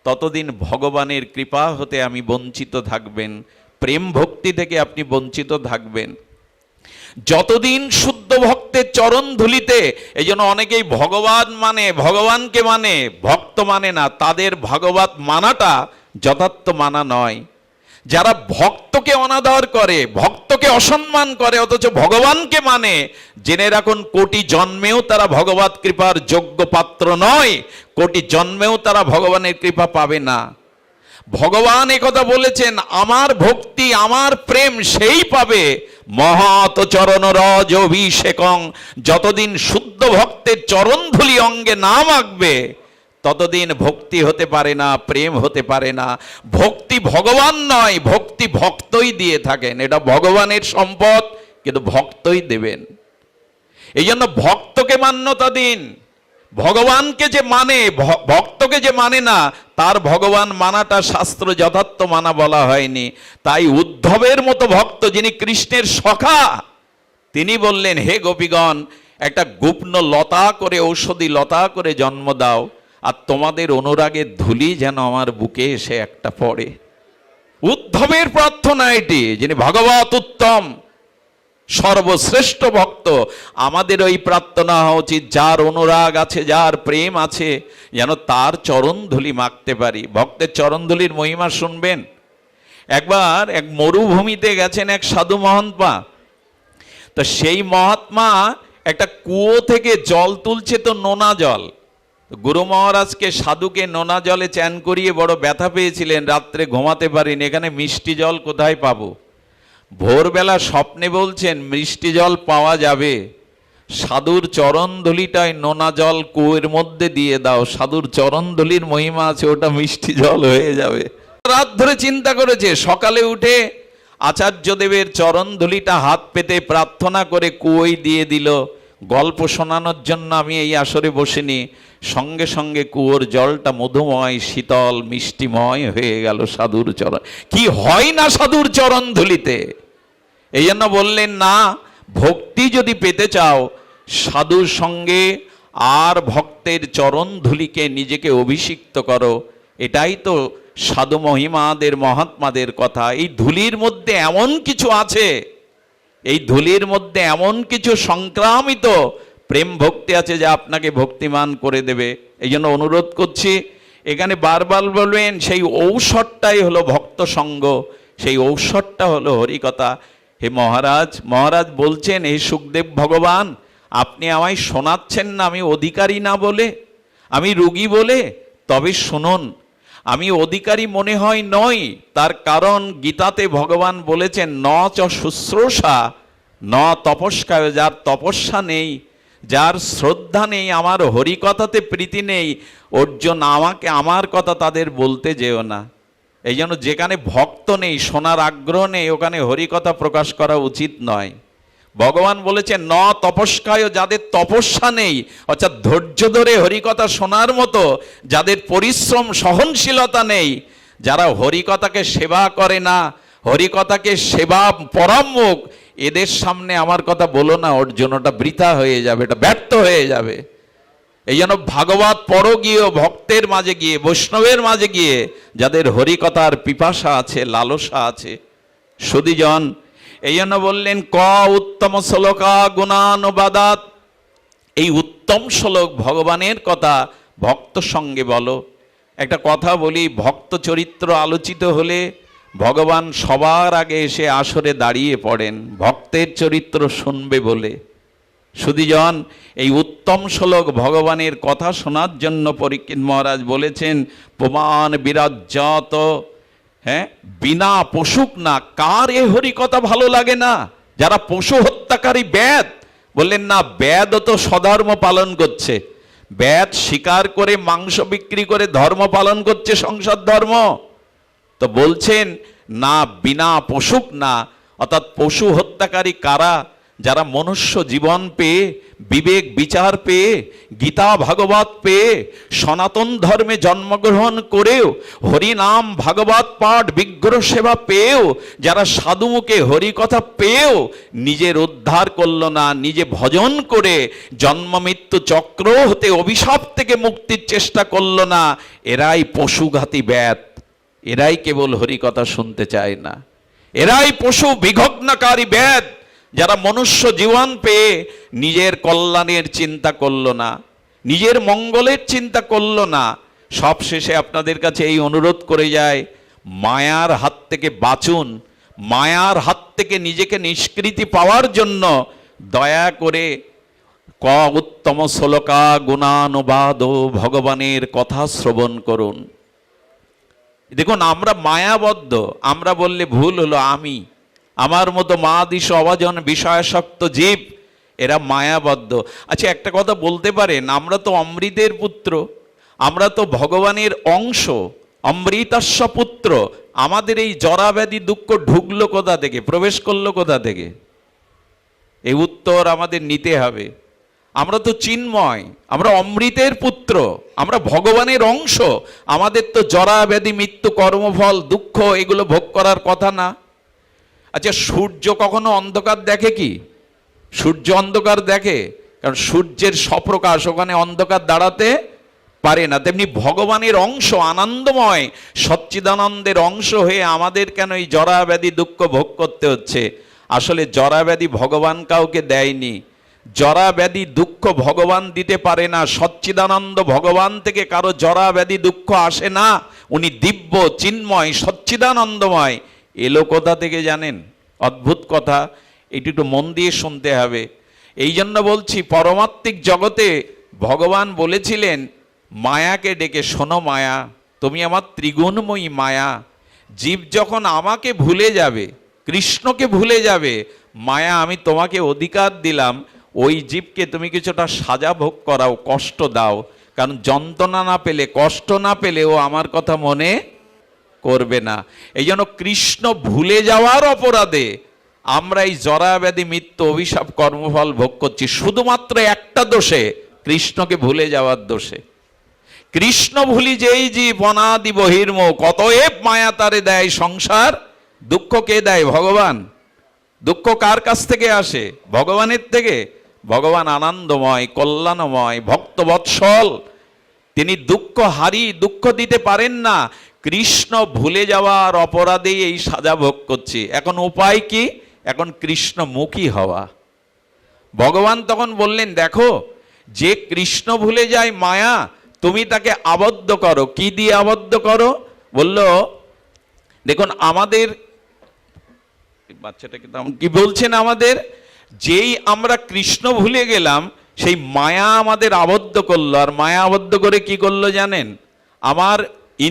ততদিন ভগবানের কৃপা হতে আমি বঞ্চিত থাকবেন, প্রেম ভক্তি থেকে আপনি বঞ্চিত থাকবেন। যতদিন শুদ্ধ ভক্তের চরণ ধুলিতে, এই জন্য অনেকেই ভগবান মানে, ভগবানকে মানে, ভক্ত মানে না, তাদের ভগবত মানাটা যথার্থ মানা নয়। যারা ভক্তকে অনাদর করে, ভক্তকে অসম্মান করে, অথচ ভগবানকে মানে, জেনে রাখুন কোটি জন্মেও তারা ভগবত কৃপার যোগ্য পাত্র নয়, কোটি জন্মেও তারা ভগবানের কৃপা পাবে না। ভগবান একথা বলেছেন, আমার ভক্তি, আমার প্রেম সেই পাবে মহৎ চরণ রজ অভিষেকং। যতদিন শুদ্ধ ভক্তের চরণ ধুলি অঙ্গে না মাখবে, ততদিন ভক্তি হতে পারে না, প্রেম হতে পারে না। ভক্তি ভগবান নয়, ভক্তি ভক্তই দিয়ে থাকেন। এটা ভগবানের সম্পদ, কিন্তু ভক্তই দেবেন। এই জন্য ভক্তকে মান্যতা দিন। ভগবানকে যে মানে, ভক্তকে যে মানে না, তার ভগবান মানাটা শাস্ত্র যথার্থ মানা বলা হয়নি। তাই উদ্ধবের মতো ভক্ত, যিনি কৃষ্ণের সখা, তিনি বললেন, হে গোপীগণ, একটা গুপ্ন লতা করে, ঔষধি লতা করে জন্ম দাও, আর তোমাদের অনুরাগের ধুলি যেন আমার বুকে এসে একটা পড়ে। উদ্ধবের প্রার্থনা এটি, যিনি ভগবত উত্তম সর্বশ্রেষ্ঠ ভক্ত। আমাদের ওই প্রার্থনা হওয়া উচিত, যার অনুরাগ আছে, যার প্রেম আছে, যেন তার চরণধুলি মাখতে পারি। ভক্তের চরণধুলির মহিমা শুনবেন। একবার এক মরুভূমিতে গেছেন এক সাধু মহাত্মা। তো সেই মহাত্মা একটা কুয়ো থেকে জল তুলছে তো নোনা জল। গুরু মহারাজকে সাধুকে নোনা জলে চ্যান করিয়ে বড় ব্যথা পেয়েছিলেন, রাত্রে ঘুমাতে পারিনি, এখানে মিষ্টি জল কোথায় পাবো? ভোরবেলা স্বপ্নে বলছেন মিষ্টি জল পাওয়া যাবে, সাধুর চরণধুলিটায় নোনা জল কুয়োর মধ্যে দিয়ে দাও, সাধুর চরণধুলির মহিমা আছে, ওটা মিষ্টি জল হয়ে যাবে। রাত ধরে চিন্তা করেছে, সকালে উঠে আচার্যদেবের চরণধুলিটা হাত পেতে প্রার্থনা করে কুয়োয় দিয়ে দিল। গল্প শোনানোর জন্য আমি এই আসরে বসিনি, সঙ্গে সঙ্গে কুয়োর জলটা মধুময়, শীতল, মিষ্টিময় হয়ে গেল সাধুর চরণ। কি হয় না সাধুর চরণধুলিতে! এই জন্য বললেন না, ভক্তি যদি পেতে চাও সাধুর সঙ্গে আর ভক্তের চরণধুলিকে নিজেকে অভিষিক্ত করো। এটাই তো সাধু মহিমাদের, মহাত্মাদের কথা। এই ধুলির মধ্যে এমন কিছু আছে, এই ধুলির মধ্যে এমন কিছু সংক্রামিত প্রেম ভক্তি আছে যা আপনাকে ভক্তিমান করে দেবে। এই জন্য অনুরোধ করছি, এখানে বারবার বলবেন সেই ঔষধটাই হলো ভক্ত সঙ্গ, সেই ঔষধটা হলো হরিকথা। হে মহারাজ, মহারাজ বলছেন, হে সুখদেব ভগবান, আপনি আমায় শোনাচ্ছেন না আমি অধিকারী না বলে, আমি রুগী বলে? তবে শুনুন, আমি অধিকারী মনে হয় নই, তার কারণ গীতাতে ভগবান বলেছেন ন চ শুশ্রূষা ন তপস্কায়। যার তপস্যা নেই, যার শ্রদ্ধা নেই, আমার হরিকথাতে প্রীতি নেই, অর্জুন আমাকে, আমার কথা তাদের বলতে যেও না। এই জন্য যেখানে ভক্ত নেই, শোনার আগ্রহ নেই, ওখানে হরিকথা প্রকাশ করা উচিত নয়। ভগবান বলেছেন ন তপস্কায়, যাদের তপস্যা নেই, অর্থাৎ ধৈর্য ধরে হরিকথা শোনার মতো যাদের পরিশ্রম সহনশীলতা নেই, যারা হরিকথাকে সেবা করে না, হরিকথাকে সেবা পরামুখ, এদের সামনে আমার কথা বলো না অর্জুন, ওটা বৃথা হয়ে যাবে, এটা ব্যর্থ হয়ে যাবে। এই জন্য ভাগবত পর গিয়ে, ভক্তের মাঝে গিয়ে, বৈষ্ণবের মাঝে গিয়ে যাদের হরিকথার পিপাসা আছে, লালসা আছে, সুধীজন, এই জন্য বললেন ক উত্তম শ্লোকা গুণানুবাদাত। এই উত্তম শ্লোক ভগবানের কথা ভক্ত সঙ্গে বলো। একটা কথা বলি, ভক্ত চরিত্র আলোচিত হলে ভগবান সবার আগে এসে আসরে দাঁড়িয়ে পড়েন, ভক্তের চরিত্র শুনবে বলে। সুধীজন, এই উত্তম শ্লোক ভগবানের কথা শোনার জন্য পরীক্ষিত মহারাজ বলেছেন প্রমাণ বিরাজ্জাত, হ্যাঁ, বিনা পশুক না। কার এ হরি কথা ভালো লাগে না? যারা পশু হত্যাকারী ব্যাদ, বললেন না, ব্যাদও তো স্বধর্ম পালন করছে, ব্যাদ শিকার করে মাংস বিক্রি করে ধর্ম পালন করছে, সংসার ধর্ম। তো বলছেন না, বিনা পশুক না, অর্থাৎ পশু হত্যাকারী কারা? যারা মনুষ্য জীবন পেয়ে, বিবেক বিচার পেয়ে, গীতা ভাগবত পেয়ে, সনাতন ধর্মে জন্মগ্রহণ করেও, হরিনাম ভাগবত পাঠ বিগ্রহ সেবা পেয়েও, যারা সাধুমুখে হরিকথা পেয়েও নিজের উদ্ধার করল না, নিজে ভজন করে জন্ম মৃত্যু চক্র হতে, অভিশাপ থেকে মুক্তির চেষ্টা করল না, এরাই পশুঘাতী ব্যাদ, এরাই কেবল হরিকথা শুনতে চায় না, এরাই পশু বিঘ্নকারী ব্যাদ, যারা মনুষ্য জীবন পেয়ে নিজের কল্যাণের চিন্তা করল না, নিজের মঙ্গলের চিন্তা করল না। সবশেষে আপনাদের কাছে এই অনুরোধ করে যায়, মায়ার হাত থেকে বাঁচুন, মায়ার হাত থেকে নিজেকে নিষ্কৃতি পাওয়ার জন্য দয়া করে ক উত্তম শ্লোকা গুণানুবাদ, ভগবানের কথা শ্রবণ করুন। দেখুন, আমরা মায়াবদ্ধ, আমরা বললে ভুল হলো, আমি, আমার মতো মাদিশ অভাজন বিষয়াসক্ত জীব, এরা মায়াবদ্ধ। আচ্ছা, একটা কথা বলতে পারেন, আমরা তো অমৃতের পুত্র, আমরা তো ভগবানের অংশ, অমৃতাস্য পুত্র, আমাদের এই জরা ব্যাধি দুঃখ ঢুকলো কোথা থেকে, প্রবেশ করলো কোথা থেকে? এই উত্তর আমাদের নিতে হবে। আমরা তো চিন্ময়, আমরা অমৃতের পুত্র, আমরা ভগবানের অংশ, আমাদের তো জরা ব্যাধি মৃত্যু কর্মফল দুঃখ এগুলো ভোগ করার কথা না। আচ্ছা, সূর্য কখনো অন্ধকার দেখে কি? সূর্য অন্ধকার দেখে? কারণ সূর্যের স্বপ্রকাশ, ওখানে অন্ধকার দাঁড়াতে পারে না। তেমনি ভগবানের অংশ, আনন্দময় সচ্চিদানন্দের অংশ হয়ে আমাদের কেন এই জরা ব্যাধি দুঃখ ভোগ করতে হচ্ছে? আসলে জরা ব্যাধি ভগবান কাউকে দেয়নি, জরা ব্যাধি দুঃখ ভগবান দিতে পারে না। সচ্চিদানন্দ ভগবান থেকে কারো জরা ব্যাধি দুঃখ আসে না, উনি দিব্য চিন্ময় সচ্চিদানন্দময়। এলো কোথা থেকে জানেন? অদ্ভুত কথা, এটি একটু মন দিয়ে শুনতে হবে। এই জন্য বলছি, পরমাত্মিক জগতে ভগবান বলেছিলেন মায়াকে ডেকে, শোনো মায়া, তুমি আমার ত্রিগুণময়ী মায়া। জীব যখন আমাকে ভুলে যাবে, কৃষ্ণকে ভুলে যাবে, মায়া আমি তোমাকে অধিকার দিলাম, ওই জীবকে তুমি কিছুটা সাজা ভোগ করাও, কষ্ট দাও, কারণ যন্ত্রণা না পেলে, কষ্ট না পেলে ও আমার কথা মনে করবে না। এই জন্য কৃষ্ণ ভুলে যাওয়ার অপরাধে আমরা এই জরা ব্যাধি মৃত্যু অভিশাপ কর্মফল ভোগ করছি, শুধুমাত্র একটা দোষে, কৃষ্ণকে ভুলে যাওয়ার দোষে। কৃষ্ণ ভুলি যেই জীব অনাদি বহির্মুখ, অতএব মায়া তারে দেয় সংসার। দুঃখ কে দেয়? ভগবান। দুঃখ কার কাছ থেকে আসে? ভগবানের থেকে। ভগবান আনন্দময়, কল্যাণময়, ভক্তবৎসল, তিনি দুঃখ হারি, দুঃখ দিতে পারেন না। কৃষ্ণ ভুলে যাওয়ার অপরাধেই এই সাজা ভোগ করছি। এখন উপায় কি? এখন কৃষ্ণমুখী হওয়া। ভগবান তখন বললেন, দেখো, যে কৃষ্ণ ভুলে যায় মায়া, তুমি তাকে আবদ্ধ করো। কি দিয়ে আবদ্ধ করো? বলল, দেখুন আমাদের বাচ্চাটাকে কি বলছেন, আমাদের যেই আমরা কৃষ্ণ ভুলে গেলাম, সেই মায়া আমাদের আবদ্ধ করলো। আর মায়া আবদ্ধ করে কি করলো জানেন? আমার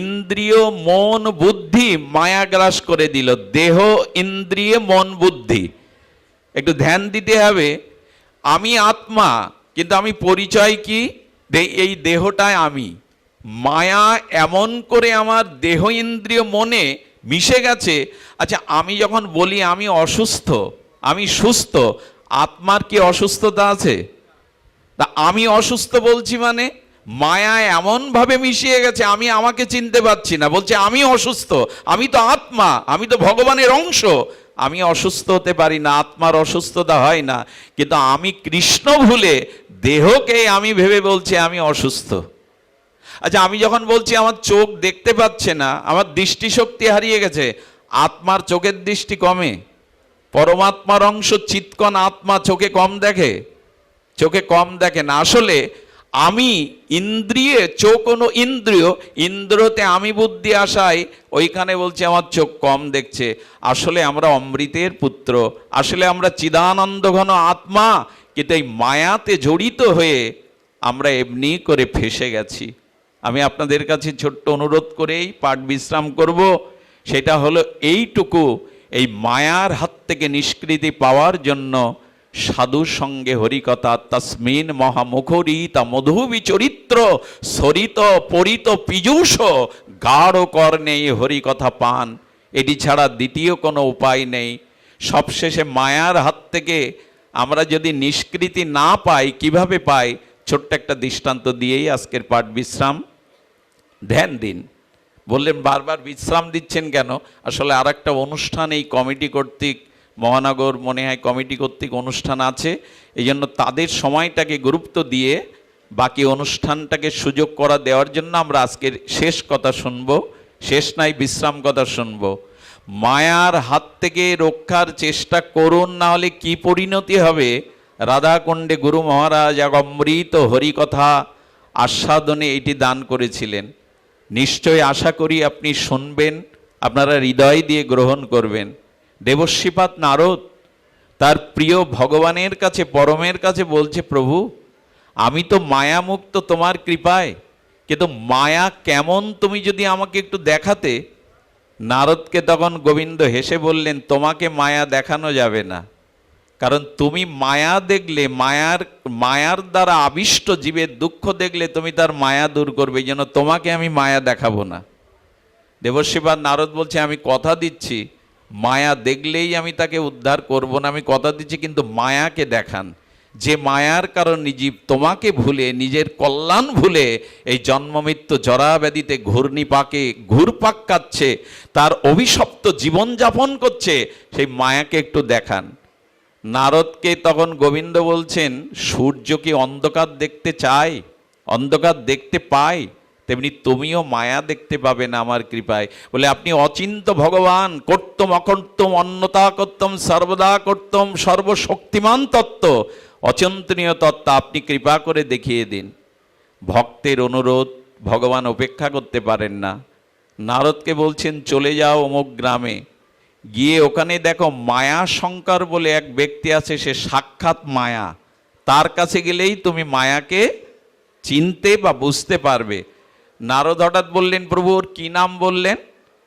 ইন্দ্রিয়, মন, বুদ্ধি মায়া গ্রাস করে দিল। দেহ, ইন্দ্রিয়, মন, বুদ্ধি। একটু ধ্যান দিতে হবে। আমি আত্মা, কিন্তু আমি পরিচয় কি? এই দেহটাই আমি। মায়া এমন করে আমার দেহ, ইন্দ্রিয়, মনে মিশে গেছে। আচ্ছা, আমি যখন বলি আমি অসুস্থ, আমি সুস্থ, আত্মার কি অসুস্থতা আছে? তা আমি অসুস্থ বলছি মানে মায়া এমন ভাবে মিশিয়ে গেছে, আমি আমাকে চিনতে পারছি না, বলছে আমি অসুস্থ। আমি তো আত্মা, আমি তো ভগবানের অংশ, আমি অসুস্থ হতে পারি না, আত্মার অসুস্থতা হয় না। কিন্তু আমি কৃষ্ণ ভুলে দেহকে আমি ভেবে বলছি আমি অসুস্থ। আচ্ছা, আমি যখন বলছি আমার চোখ দেখতে পাচ্ছে না, আমার দৃষ্টিশক্তি হারিয়ে গেছে, আত্মার চোখের দৃষ্টি কমে? পরমাত্মার অংশ চিৎকন আত্মা চোখে কম দেখে? চোখে কম দেখে না। আসলে আমি ইন্দ্রিয়ে, চোখ কোনো ইন্দ্রিয়, ইন্দ্রিয়তে আমি বুদ্ধি আসায় ওইখানে বলছে আমার চোখ কম দেখছে। আসলে আমরা অমৃতের পুত্র, আসলে আমরা চিদানন্দ ঘন আত্মা, কিন্তু এই মায়াতে জড়িত হয়ে আমরা এমনি করে ফেসে গেছি। আমি আপনাদের কাছে ছোট্ট অনুরোধ করেই পাঠ বিশ্রাম করব। সেটা হলো এইটুকু, এই মায়ার হাত থেকে নিষ্কৃতি পাওয়ার জন্য সাধু সঙ্গে হরিকথা, তস্মিন মহামুখরিতা মধু বিচরিত্র সরিত পরিত পীযূষ গাঢ় কর্ণে হরিকথা পান। এটি ছাড়া দ্বিতীয় কোনো উপায় নেই। সবশেষে মায়ার হাত থেকে আমরা যদি নিষ্কৃতি না পাই, কিভাবে পাই? ছোট্ট একটা দৃষ্টান্ত দিয়েই আজকের পাঠ বিশ্রাম। ধ্যান দিন। বললেন বারবার বিশ্রাম দিচ্ছেন কেন? আসলে আর একটা অনুষ্ঠান এই কমিটি কর্তৃক, মহানগর মনে হয় কমিটি কর্তৃক অনুষ্ঠান আছে, এই জন্য তাদের সময়টাকে গুরুত্ব দিয়ে বাকি অনুষ্ঠানটাকে সুযোগ করা দেওয়ার জন্য আমরা আজকের শেষ কথা শুনবো। শেষ নাই, বিশ্রাম কথা শুনবো। মায়ার হাত থেকে রক্ষার চেষ্টা করুন, না হলে কি পরিণতি হবে? রাধাকুণ্ডে গুরু মহারাজ এক অমৃত হরিকথা আস্বাদনে এটি দান করেছিলেন। নিশ্চয় আশা করি আপনি শুনবেন, আপনারা হৃদয় দিয়ে গ্রহণ করবেন। দেবশ্রীপাদ নারদ তার প্রিয় ভগবানের কাছে, পরমের কাছে বলছে, প্রভু আমি তো মায়ামুক্ত তোমার কৃপায়, কিন্তু মায়া কেমন তুমি যদি আমাকে একটু দেখাতে। নারদকে তখন গোবিন্দ হেসে বললেন, তোমাকে মায়া দেখানো যাবে না, কারণ তুমি মায়া দেখলে, মায়ার দ্বারা আবিষ্ট জীবের দুঃখ দেখলে তুমি তার মায়া দূর করবে, এই জন্য তোমাকে আমি মায়া দেখাবো না। দেবশ্রীপাদ নারদ বলছে, আমি কথা দিচ্ছি মায়া দেখলেই আমি তাকে উদ্ধার করব না, আমি কথা দিচ্ছি, কিন্তু মায়াকে দেখান। যে মায়ার কারণে জীব তোমাকে ভুলে, নিজের কল্যাণ ভুলে এই জন্মমৃত্যু জরা ব্যাধিতে ঘুরপাক কাচ্ছে, তার অভিশপ্ত জীবনযাপন করছে, সেই মায়াকে একটু দেখান। নারদকে তখন গোবিন্দ বলছেন, সূর্য কি অন্ধকার দেখতে চায়? অন্ধকার দেখতে পায়? তেমনি তুমিও মায়া দেখতে পাবে না আমার কৃপায়। বলে আপনি অচিন্ত ভগবান, কর্তম অকর্তম অন্যতা কর্তম সর্বদা কর্তম সর্বশক্তিমান তত্ত্ব, অচিন্তনীয় তত্ত্ব আপনি কৃপা করে দেখিয়ে দিন। ভক্তের অনুরোধ ভগবান উপেক্ষা করতে পারেন না। নারদকে বলছেন, চলে যাও অমুক গ্রামে, গিয়ে ওখানে দেখো মায়া শঙ্কর বলে এক ব্যক্তি আছে, সে সাক্ষাৎ মায়া। তার কাছে গেলেই তুমি মায়াকে চিনতে বা বুঝতে পারবে। নারদ হঠাৎ বললেন, প্রভু ওর কি নাম বললেন?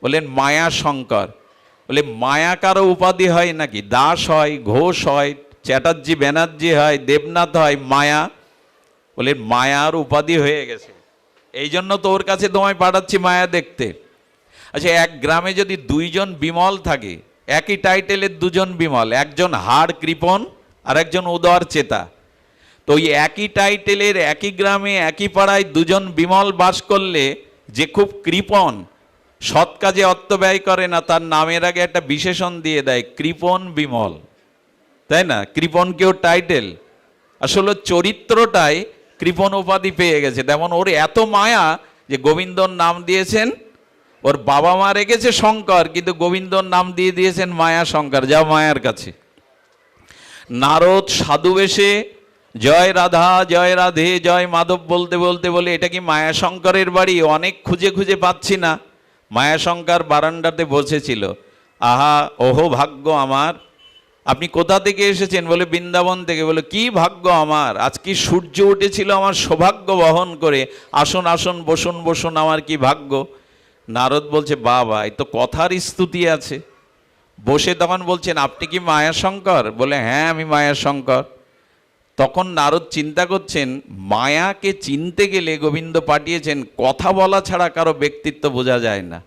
বললেন মায়া শঙ্কর। বলে মায়া কারো উপাধি হয় নাকি? দাস হয়, ঘোষ হয়, চ্যাটার্জি ব্যানার্জি হয়, দেবনাথ হয়, মায়া? বলে মায়ার উপাধি হয়ে গেছে, এই জন্য তো ওর কাছে তোমায় পাঠাচ্ছি মায়া দেখতে। আচ্ছা, এক গ্রামে যদি দুইজন বিমল থাকে, একই টাইটেলের দুজন বিমল, একজন হাড় কৃপণ আর একজন উদার চেতা, তো ওই একই টাইটেলের একই গ্রামে একই পাড়ায় দুজন বিমল বাস করলে, যে খুব কৃপণ, সৎ কাজে অর্থ ব্যয় করে না, তার নামের আগে একটা বিশেষণ দিয়ে দেয়, কৃপণ বিমল, তাই না? কৃপণ কেউ টাইটেল, আসলে চরিত্রটাই কৃপণ উপাধি পেয়ে গেছে। তেমন ওর এত মায়া যে গোবিন্দর নাম দিয়েছেন, ওর বাবা মা রেখেছে শঙ্কর, কিন্তু গোবিন্দর নাম দিয়ে দিয়েছেন মায়া শঙ্কর, যাও মায়ার কাছে। নারদ সাধু বেশে জয় রাধা জয় রাধে জয় মাধব বলতে বলতে বলে, এটা কি মায়া শঙ্করের বাড়ি? অনেক খুঁজে খুঁজে পাচ্ছি না। মায়া শঙ্কর বারান্দাতে বসেছিল। আহা ওহো ভাগ্য আমার, আপনি কোথা থেকে এসেছেন? বলে বৃন্দাবন থেকে। বলে কি ভাগ্য আমার, আজ কি সূর্য উঠেছিল আমার সৌভাগ্য বহন করে, আসুন আসুন বসুন বসুন, আমার কি ভাগ্য। নারদ বলছে বাবা, এই তো কথার স্তুতি আছে। বসে তখন বলছেন, আপনি কি মায়া শঙ্কর? বলে হ্যাঁ আমি মায়া শঙ্কর। তখন নারদ চিন্তা করছেন, মায়াকে চিনতে গেলে গোবিন্দ পাঠিয়েছেন, কথা বলা ছাড়া কারো ব্যক্তিত্ব বোঝা যায় না।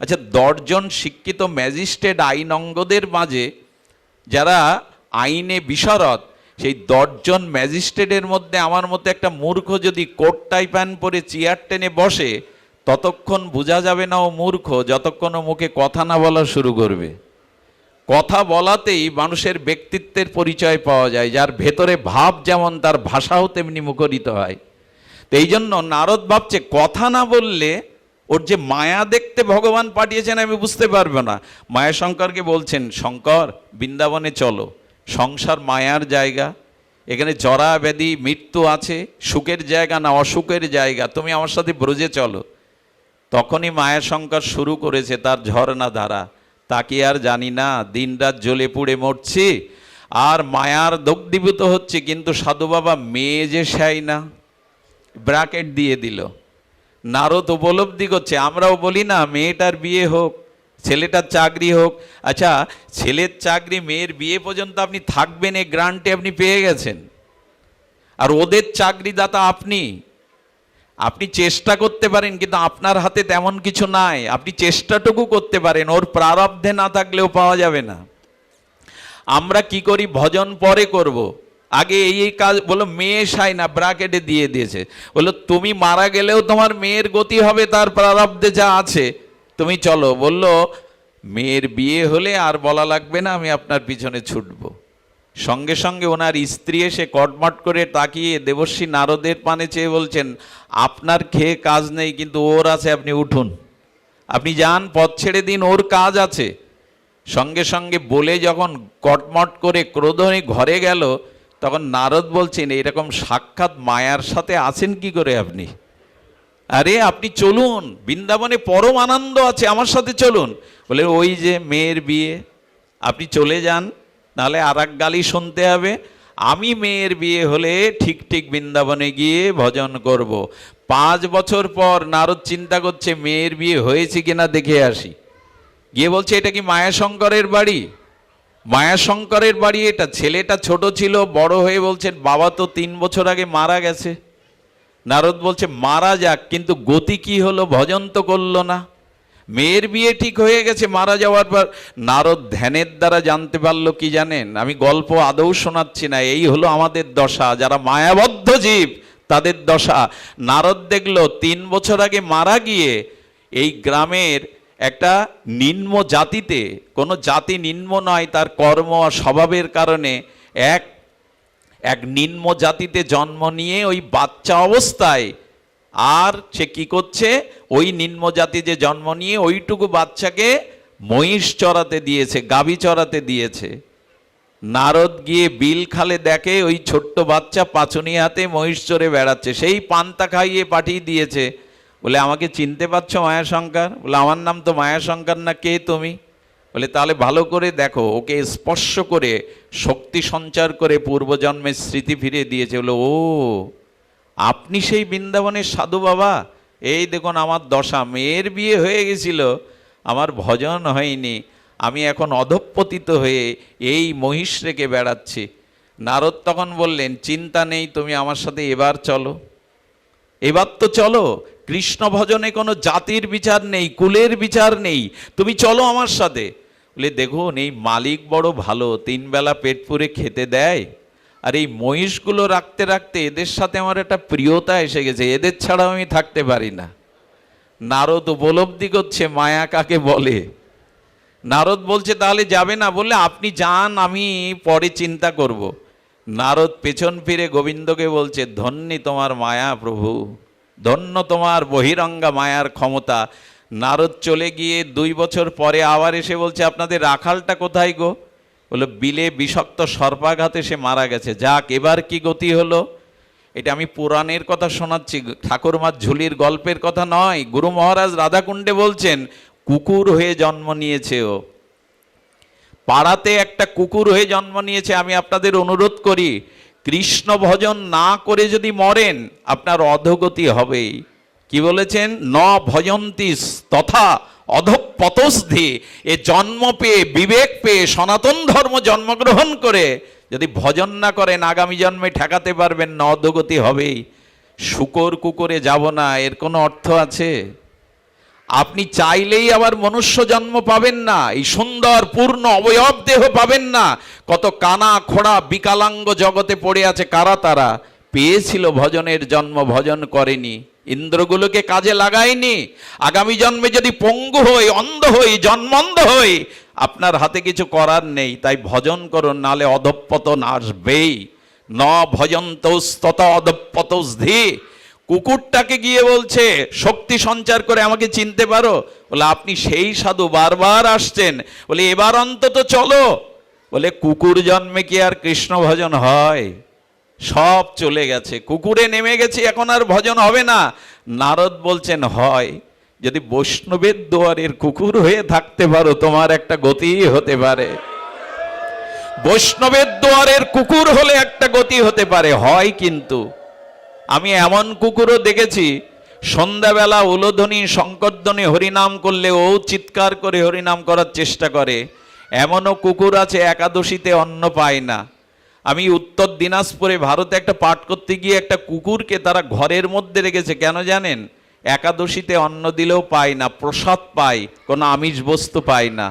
আচ্ছা, 10 জন শিক্ষিত ম্যাজিস্ট্রেট আইনজ্ঞদের মাঝে যারা আইনে বিশারদ, সেই 10 জন ম্যাজিস্ট্রেটের মধ্যে আমার মতো একটা মূর্খ যদি কোট টাই প্যান্ট পরে চেয়ার টেনে বসে, ততক্ষণ বোঝা যাবে না ও মূর্খ, যতক্ষণ ও মুখে কথা না বলা শুরু করবে। কথা বলাতেই মানুষের ব্যক্তিত্বের পরিচয় পাওয়া যায়, যার ভেতরে ভাব যেমন তার ভাষাও তেমনি মুখরিত হয়। তো এই জন্য নারদ ভাবছে, কথা না বললে ওর যে মায়া দেখতে ভগবান পাঠিয়েছেন আমি বুঝতে পারবো না। মায়া শঙ্করকে বলছেন, শঙ্কর বৃন্দাবনে চলো, সংসার মায়ার জায়গা, এখানে জরা ব্যাধি মৃত্যু আছে, সুখের জায়গা না অসুখের জায়গা, তুমি আমার সাথে ব্রজে চলো। তখনই মায়া শঙ্কর শুরু করেছে তার ঝর্ণা ধারা। তাকে আর জানি না, দিন রাত জ্বলে পুড়ে মরছি আর মায়ার দগ্ধীভূত হচ্ছে, কিন্তু সাধু বাবা মেয়ে যে সাই না, ব্র্যাকেট দিয়ে দিল। নারদ উপলব্ধি করছে, আমরাও বলি না মেয়েটার বিয়ে হোক, ছেলেটার চাকরি হোক। আচ্ছা, ছেলের চাকরি মেয়ের বিয়ে পর্যন্ত আপনি থাকবেন, এ গ্রান্টে আপনি পেয়ে গেছেন, আর ওদের চাকরিদাতা আপনি। আপনি চেষ্টা করতে পারেন, কিন্তু আপনার হাতে তেমন কিছু নাই, আপনি চেষ্টাটুকু করতে পারেন, ওর প্রারব্ধে না থাকলেও পাওয়া যাবে না। আমরা কি করি, ভজন পরে করব, আগে এই কাজ। বলো মেয়ে সাই না, ব্র্যাকেটে দিয়ে দিয়েছে। বললো তুমি মারা গেলেও তোমার মেয়ের গতি হবে তার প্রারব্ধে যা আছে, তুমি চলো। বললো মেয়ের বিয়ে হলে আর বলা লাগবে না, আমি আপনার পিছনে ছুটব। সঙ্গে সঙ্গে ওনার স্ত্রী এসে কটমট করে তাকিয়ে দেবর্ষী নারদের পানে চেয়ে বলছেন, আপনার খেয়ে কাজ নেই, কিন্তু ওর আছে, আপনি উঠুন, আপনি যান, পথ ছেড়ে দিন, ওর কাজ আছে। সঙ্গে সঙ্গে বলে যখন কটমট করে ক্রোধ হয়ে ঘরে গেল, তখন নারদ বলছেন, এরকম সাক্ষাৎ মায়ার সাথে আছেন কি করে আপনি? আরে আপনি চলুন, বৃন্দাবনে পরম আনন্দ আছে, আমার সাথে চলুন। বলে ওই যে মেয়ের বিয়ে, আপনি চলে যান, নাহলে আর এক গালি শুনতে হবে। আমি মেয়ের বিয়ে হলে ঠিক ঠিক বৃন্দাবনে গিয়ে ভজন করব। 5 বছর পর নারদ চিন্তা করছে মেয়ের বিয়ে হয়েছে কিনা দেখে আসি। গিয়ে বলছে, এটা কি মায়া শঙ্করের বাড়ি? মায়া শঙ্করের বাড়ি এটা। ছেলেটা ছোট ছিল, বড় হয়ে বলছেন, বাবা তো 3 বছর আগে মারা গেছে। নারদ বলছে, মারা যাক, কিন্তু গতি কি হলো, ভজন তো করলো না। মেয়ের বিয়ে ঠিক হয়ে গেছে, মারা যাওয়ার পর নারদ ধ্যানের দ্বারা জানতে পারলো কি জানেন? আমি গল্প আদৌ শোনাচ্ছি না, এই হলো আমাদের দশা, যারা মায়াবদ্ধ জীব তাদের দশা। নারদ দেখলো 3 বছর আগে মারা গিয়ে এই গ্রামের একটা নিম্ন জাতিতে, কোনো জাতি নিম্ন নয়, তার কর্ম স্বভাবের কারণে এক নিম্ন জাতিতে জন্ম নিয়ে ওই বাচ্চা অবস্থায়, আর সে কি করছে, ওই নিম্ন জাতি যে জন্ম নিয়ে ওইটুকু বাচ্চাকে মহিষ চড়াতে দিয়েছে, গাভী চড়াতে দিয়েছে। নারদ গিয়ে বিল খালে দেখে ওই ছোট্ট বাচ্চা পাঁচুনি হাতে মহিষ চড়ে বেড়াচ্ছে, সেই পান্তা খাইয়ে পাঠিয়ে দিয়েছে। বলে আমাকে চিনতে পারছো মায়া শঙ্কর? বলে আমার নাম তো মায়া শঙ্কর না, কে তুমি? বলে তাহলে ভালো করে দেখো, ওকে স্পর্শ করে শক্তি সঞ্চার করে পূর্বজন্মের স্মৃতি ফিরিয়ে দিয়েছে। বলে ও, আপনি সেই বৃন্দাবনের সাধু বাবা? এই দেখুন আমার দশা, মেয়ের বিয়ে হয়ে গেছিল, আমার ভজন হয়নি, আমি এখন অধঃপতিত হয়ে এই মহিষ রেখে বেড়াচ্ছি। নারদ তখন বললেন, চিন্তা নেই, তুমি আমার সাথে এবার চলো, এবার তো চলো। কৃষ্ণ ভজনে কোনো জাতির বিচার নেই, কুলের বিচার নেই, তুমি চলো আমার সাথে। বলে দেখুন, এই মালিক বড় ভালো, 3 বেলা পেট পুরে খেতে দেয়, আর এই মহিষগুলো রাখতে রাখতে এদের সাথে আমার একটা প্রিয়তা এসে গেছে, এদের ছাড়াও আমি থাকতে পারি না। নারদ উপলব্ধি করছে মায়া কাকে বলে। নারদ বলছে তাহলে যাবে না? বললে আপনি যান, আমি পরে চিন্তা করব। নারদ পেছন ফিরে গোবিন্দকে বলছে, ধন্যি তোমার মায়া প্রভু, ধন্য তোমার বহিরঙ্গা মায়ার ক্ষমতা। নারদ চলে গিয়ে 2 বছর পরে আবার এসে বলছে, আপনাদের রাখালটা কোথায় গো? বললো, বিলে বিষাক্ত সর্পাঘাতে সে মারা গেছে। যাক, এবার কি গতি হলো? এটা আমি পুরাণের কথা শোনাচ্ছি, ঠাকুরমার ঝুলির গল্পের কথা নয়। গুরু মহারাজ রাধাকুণ্ডে বলছেন, কুকুর হয়ে জন্ম নিয়েছে ও, পাড়াতে একটা কুকুর হয়ে জন্ম নিয়েছে। আমি আপনাদের অনুরোধ করি, কৃষ্ণ ভজন না করে যদি মরেন, আপনার অধোগতি হবেই। কি বলেছেন? ন ভজন্তি তথা অধঃপতস্ধি। এ জন্ম পেয়ে, বিবেক পেয়ে, সনাতন ধর্ম জন্মগ্রহণ করে যদি ভজন না করেন, আগামী জন্মে ঠেকাতে পারবেন না, অধোগতি হবেই। শুকর কুকুরে যাব না, এর কোনো অর্থ আছে? আপনি চাইলেই আবার মনুষ্য জন্ম পাবেন না, এই সুন্দর পূর্ণ অবয়ব দেহ পাবেন না। কত কানা খোড়া বিকালাঙ্গ জগতে পড়ে আছে, কারা তারা? পেয়েছিল ভজনের জন্ম, ভজন করেনি, ইন্দ্রগুলোকে কাজে লাগায়নি। আগামী জন্মে যদি পঙ্গু হই, অন্ধ হই, জন্মন্ধ হই, আপনার হাতে কিছু করার নেই। তাই ভজন করুন, নালে অধঃপতন আসবেই। ন ভজন্তস্তত অধঃপতস্ধি। কুকুরটাকে গিয়ে বলছে, শক্তি সঞ্চার করে আমাকে চিনতে পারো? বলে আপনি সেই সাধু, বারবার আসছেন। বলে এবার অন্তত চলো। বলে কুকুর জন্মে কি আর কৃষ্ণ ভজন হয়? সব চলে গেছে, কুকুরে নেমে গেছি, এখন আর ভজন হবে না। নারদ বলছেন, হয়। যদি বৈষ্ণবের দুয়ারের কুকুর হয়ে থাকতে পারো, তোমার একটা গতি হতে পারে। বৈষ্ণবের দুয়ারের কুকুর হলে একটা গতি হতে পারে, হয়। কিন্তু আমি এমন কুকুরও দেখেছি, সন্ধ্যাবেলা উলোধ্বনি শঙ্করধ্বনি হরিনাম করলে ও চিৎকার করে হরিনাম করার চেষ্টা করে। এমনও কুকুর আছে একাদশীতে অন্ন পায় না। আমি উত্তর দিনাজপুরে ভারতে একটা পাঠ করতে গিয়ে একটা কুকুরকে তারা ঘরের মধ্যে রেখেছে। কেন জানেন? একাদশীতে অন্ন দিলেও পায় না, প্রসাদ পায়, কোনো আমিষ বস্তু পায় না।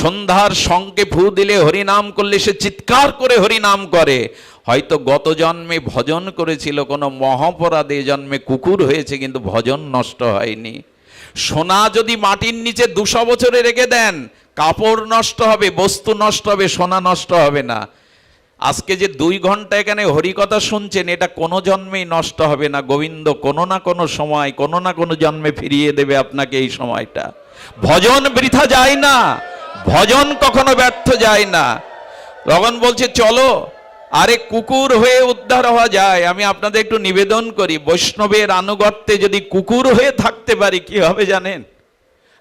সন্ধ্যার শঙ্কে ফু দিলে, হরিনাম করলে সে চিৎকার করে হরিনাম করে। হয়তো গত জন্মে ভজন করেছিল, কোনো মহাপরাধে জন্মে কুকুর হয়েছে, কিন্তু ভজন নষ্ট হয়নি। সোনা যদি মাটির নিচে 200 বছরে রেখে দেন, কাপড় নষ্ট হবে, বস্তু নষ্ট হবে, সোনা নষ্ট হবে না। আজকে যে 2 ঘন্টা এখানে হরিকথা শুনছেন, এটা কোনো জন্মেই নষ্ট হবে না। গোবিন্দ কোনো না কোনো সময়, কোনো না কোনো জন্মে ফিরিয়ে দেবে আপনাকে এই সময়টা। ভজন বৃথা যায় না, ভজন কখনো ব্যর্থ যায় না। তখন বলছে চলো। আরে কুকুর হয়ে উদ্ধার হওয়া যায়। আমি আপনাদের একটু নিবেদন করি, বৈষ্ণবের আনুগত্যে যদি কুকুর হয়ে থাকতে পারি, কি হবে জানেন?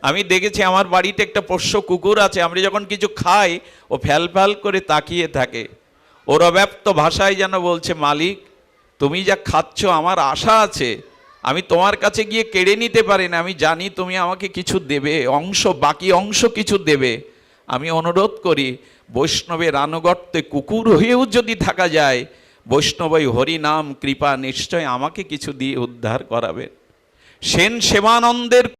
আমি দেখেছি আমার বাড়িতে একটা পোষ্য কুকুর আছে। আমরা যখন কিছু খাই, ও ফ্যাল ফ্যাল করে তাকিয়ে থাকে। ওর অব্যক্ত ভাষায় যেন বলছে, মালিক তুমি যা খাচ্ছ, আমার আশা আছে, আমি তোমার কাছে গিয়ে কেড়ে নিতে পারি না, আমি জানি তুমি আমাকে কিছু দেবে, অংশ, বাকি অংশ কিছু দেবে। আমি অনুরোধ করি, বৈষ্ণবের আনুগত্যে কুকুর হয়েও যদি থাকা যায়, বৈষ্ণবই হরিনাম কৃপা নিশ্চয় আমাকে কিছু দিয়ে উদ্ধার করাবে। সেন সেবানন্দের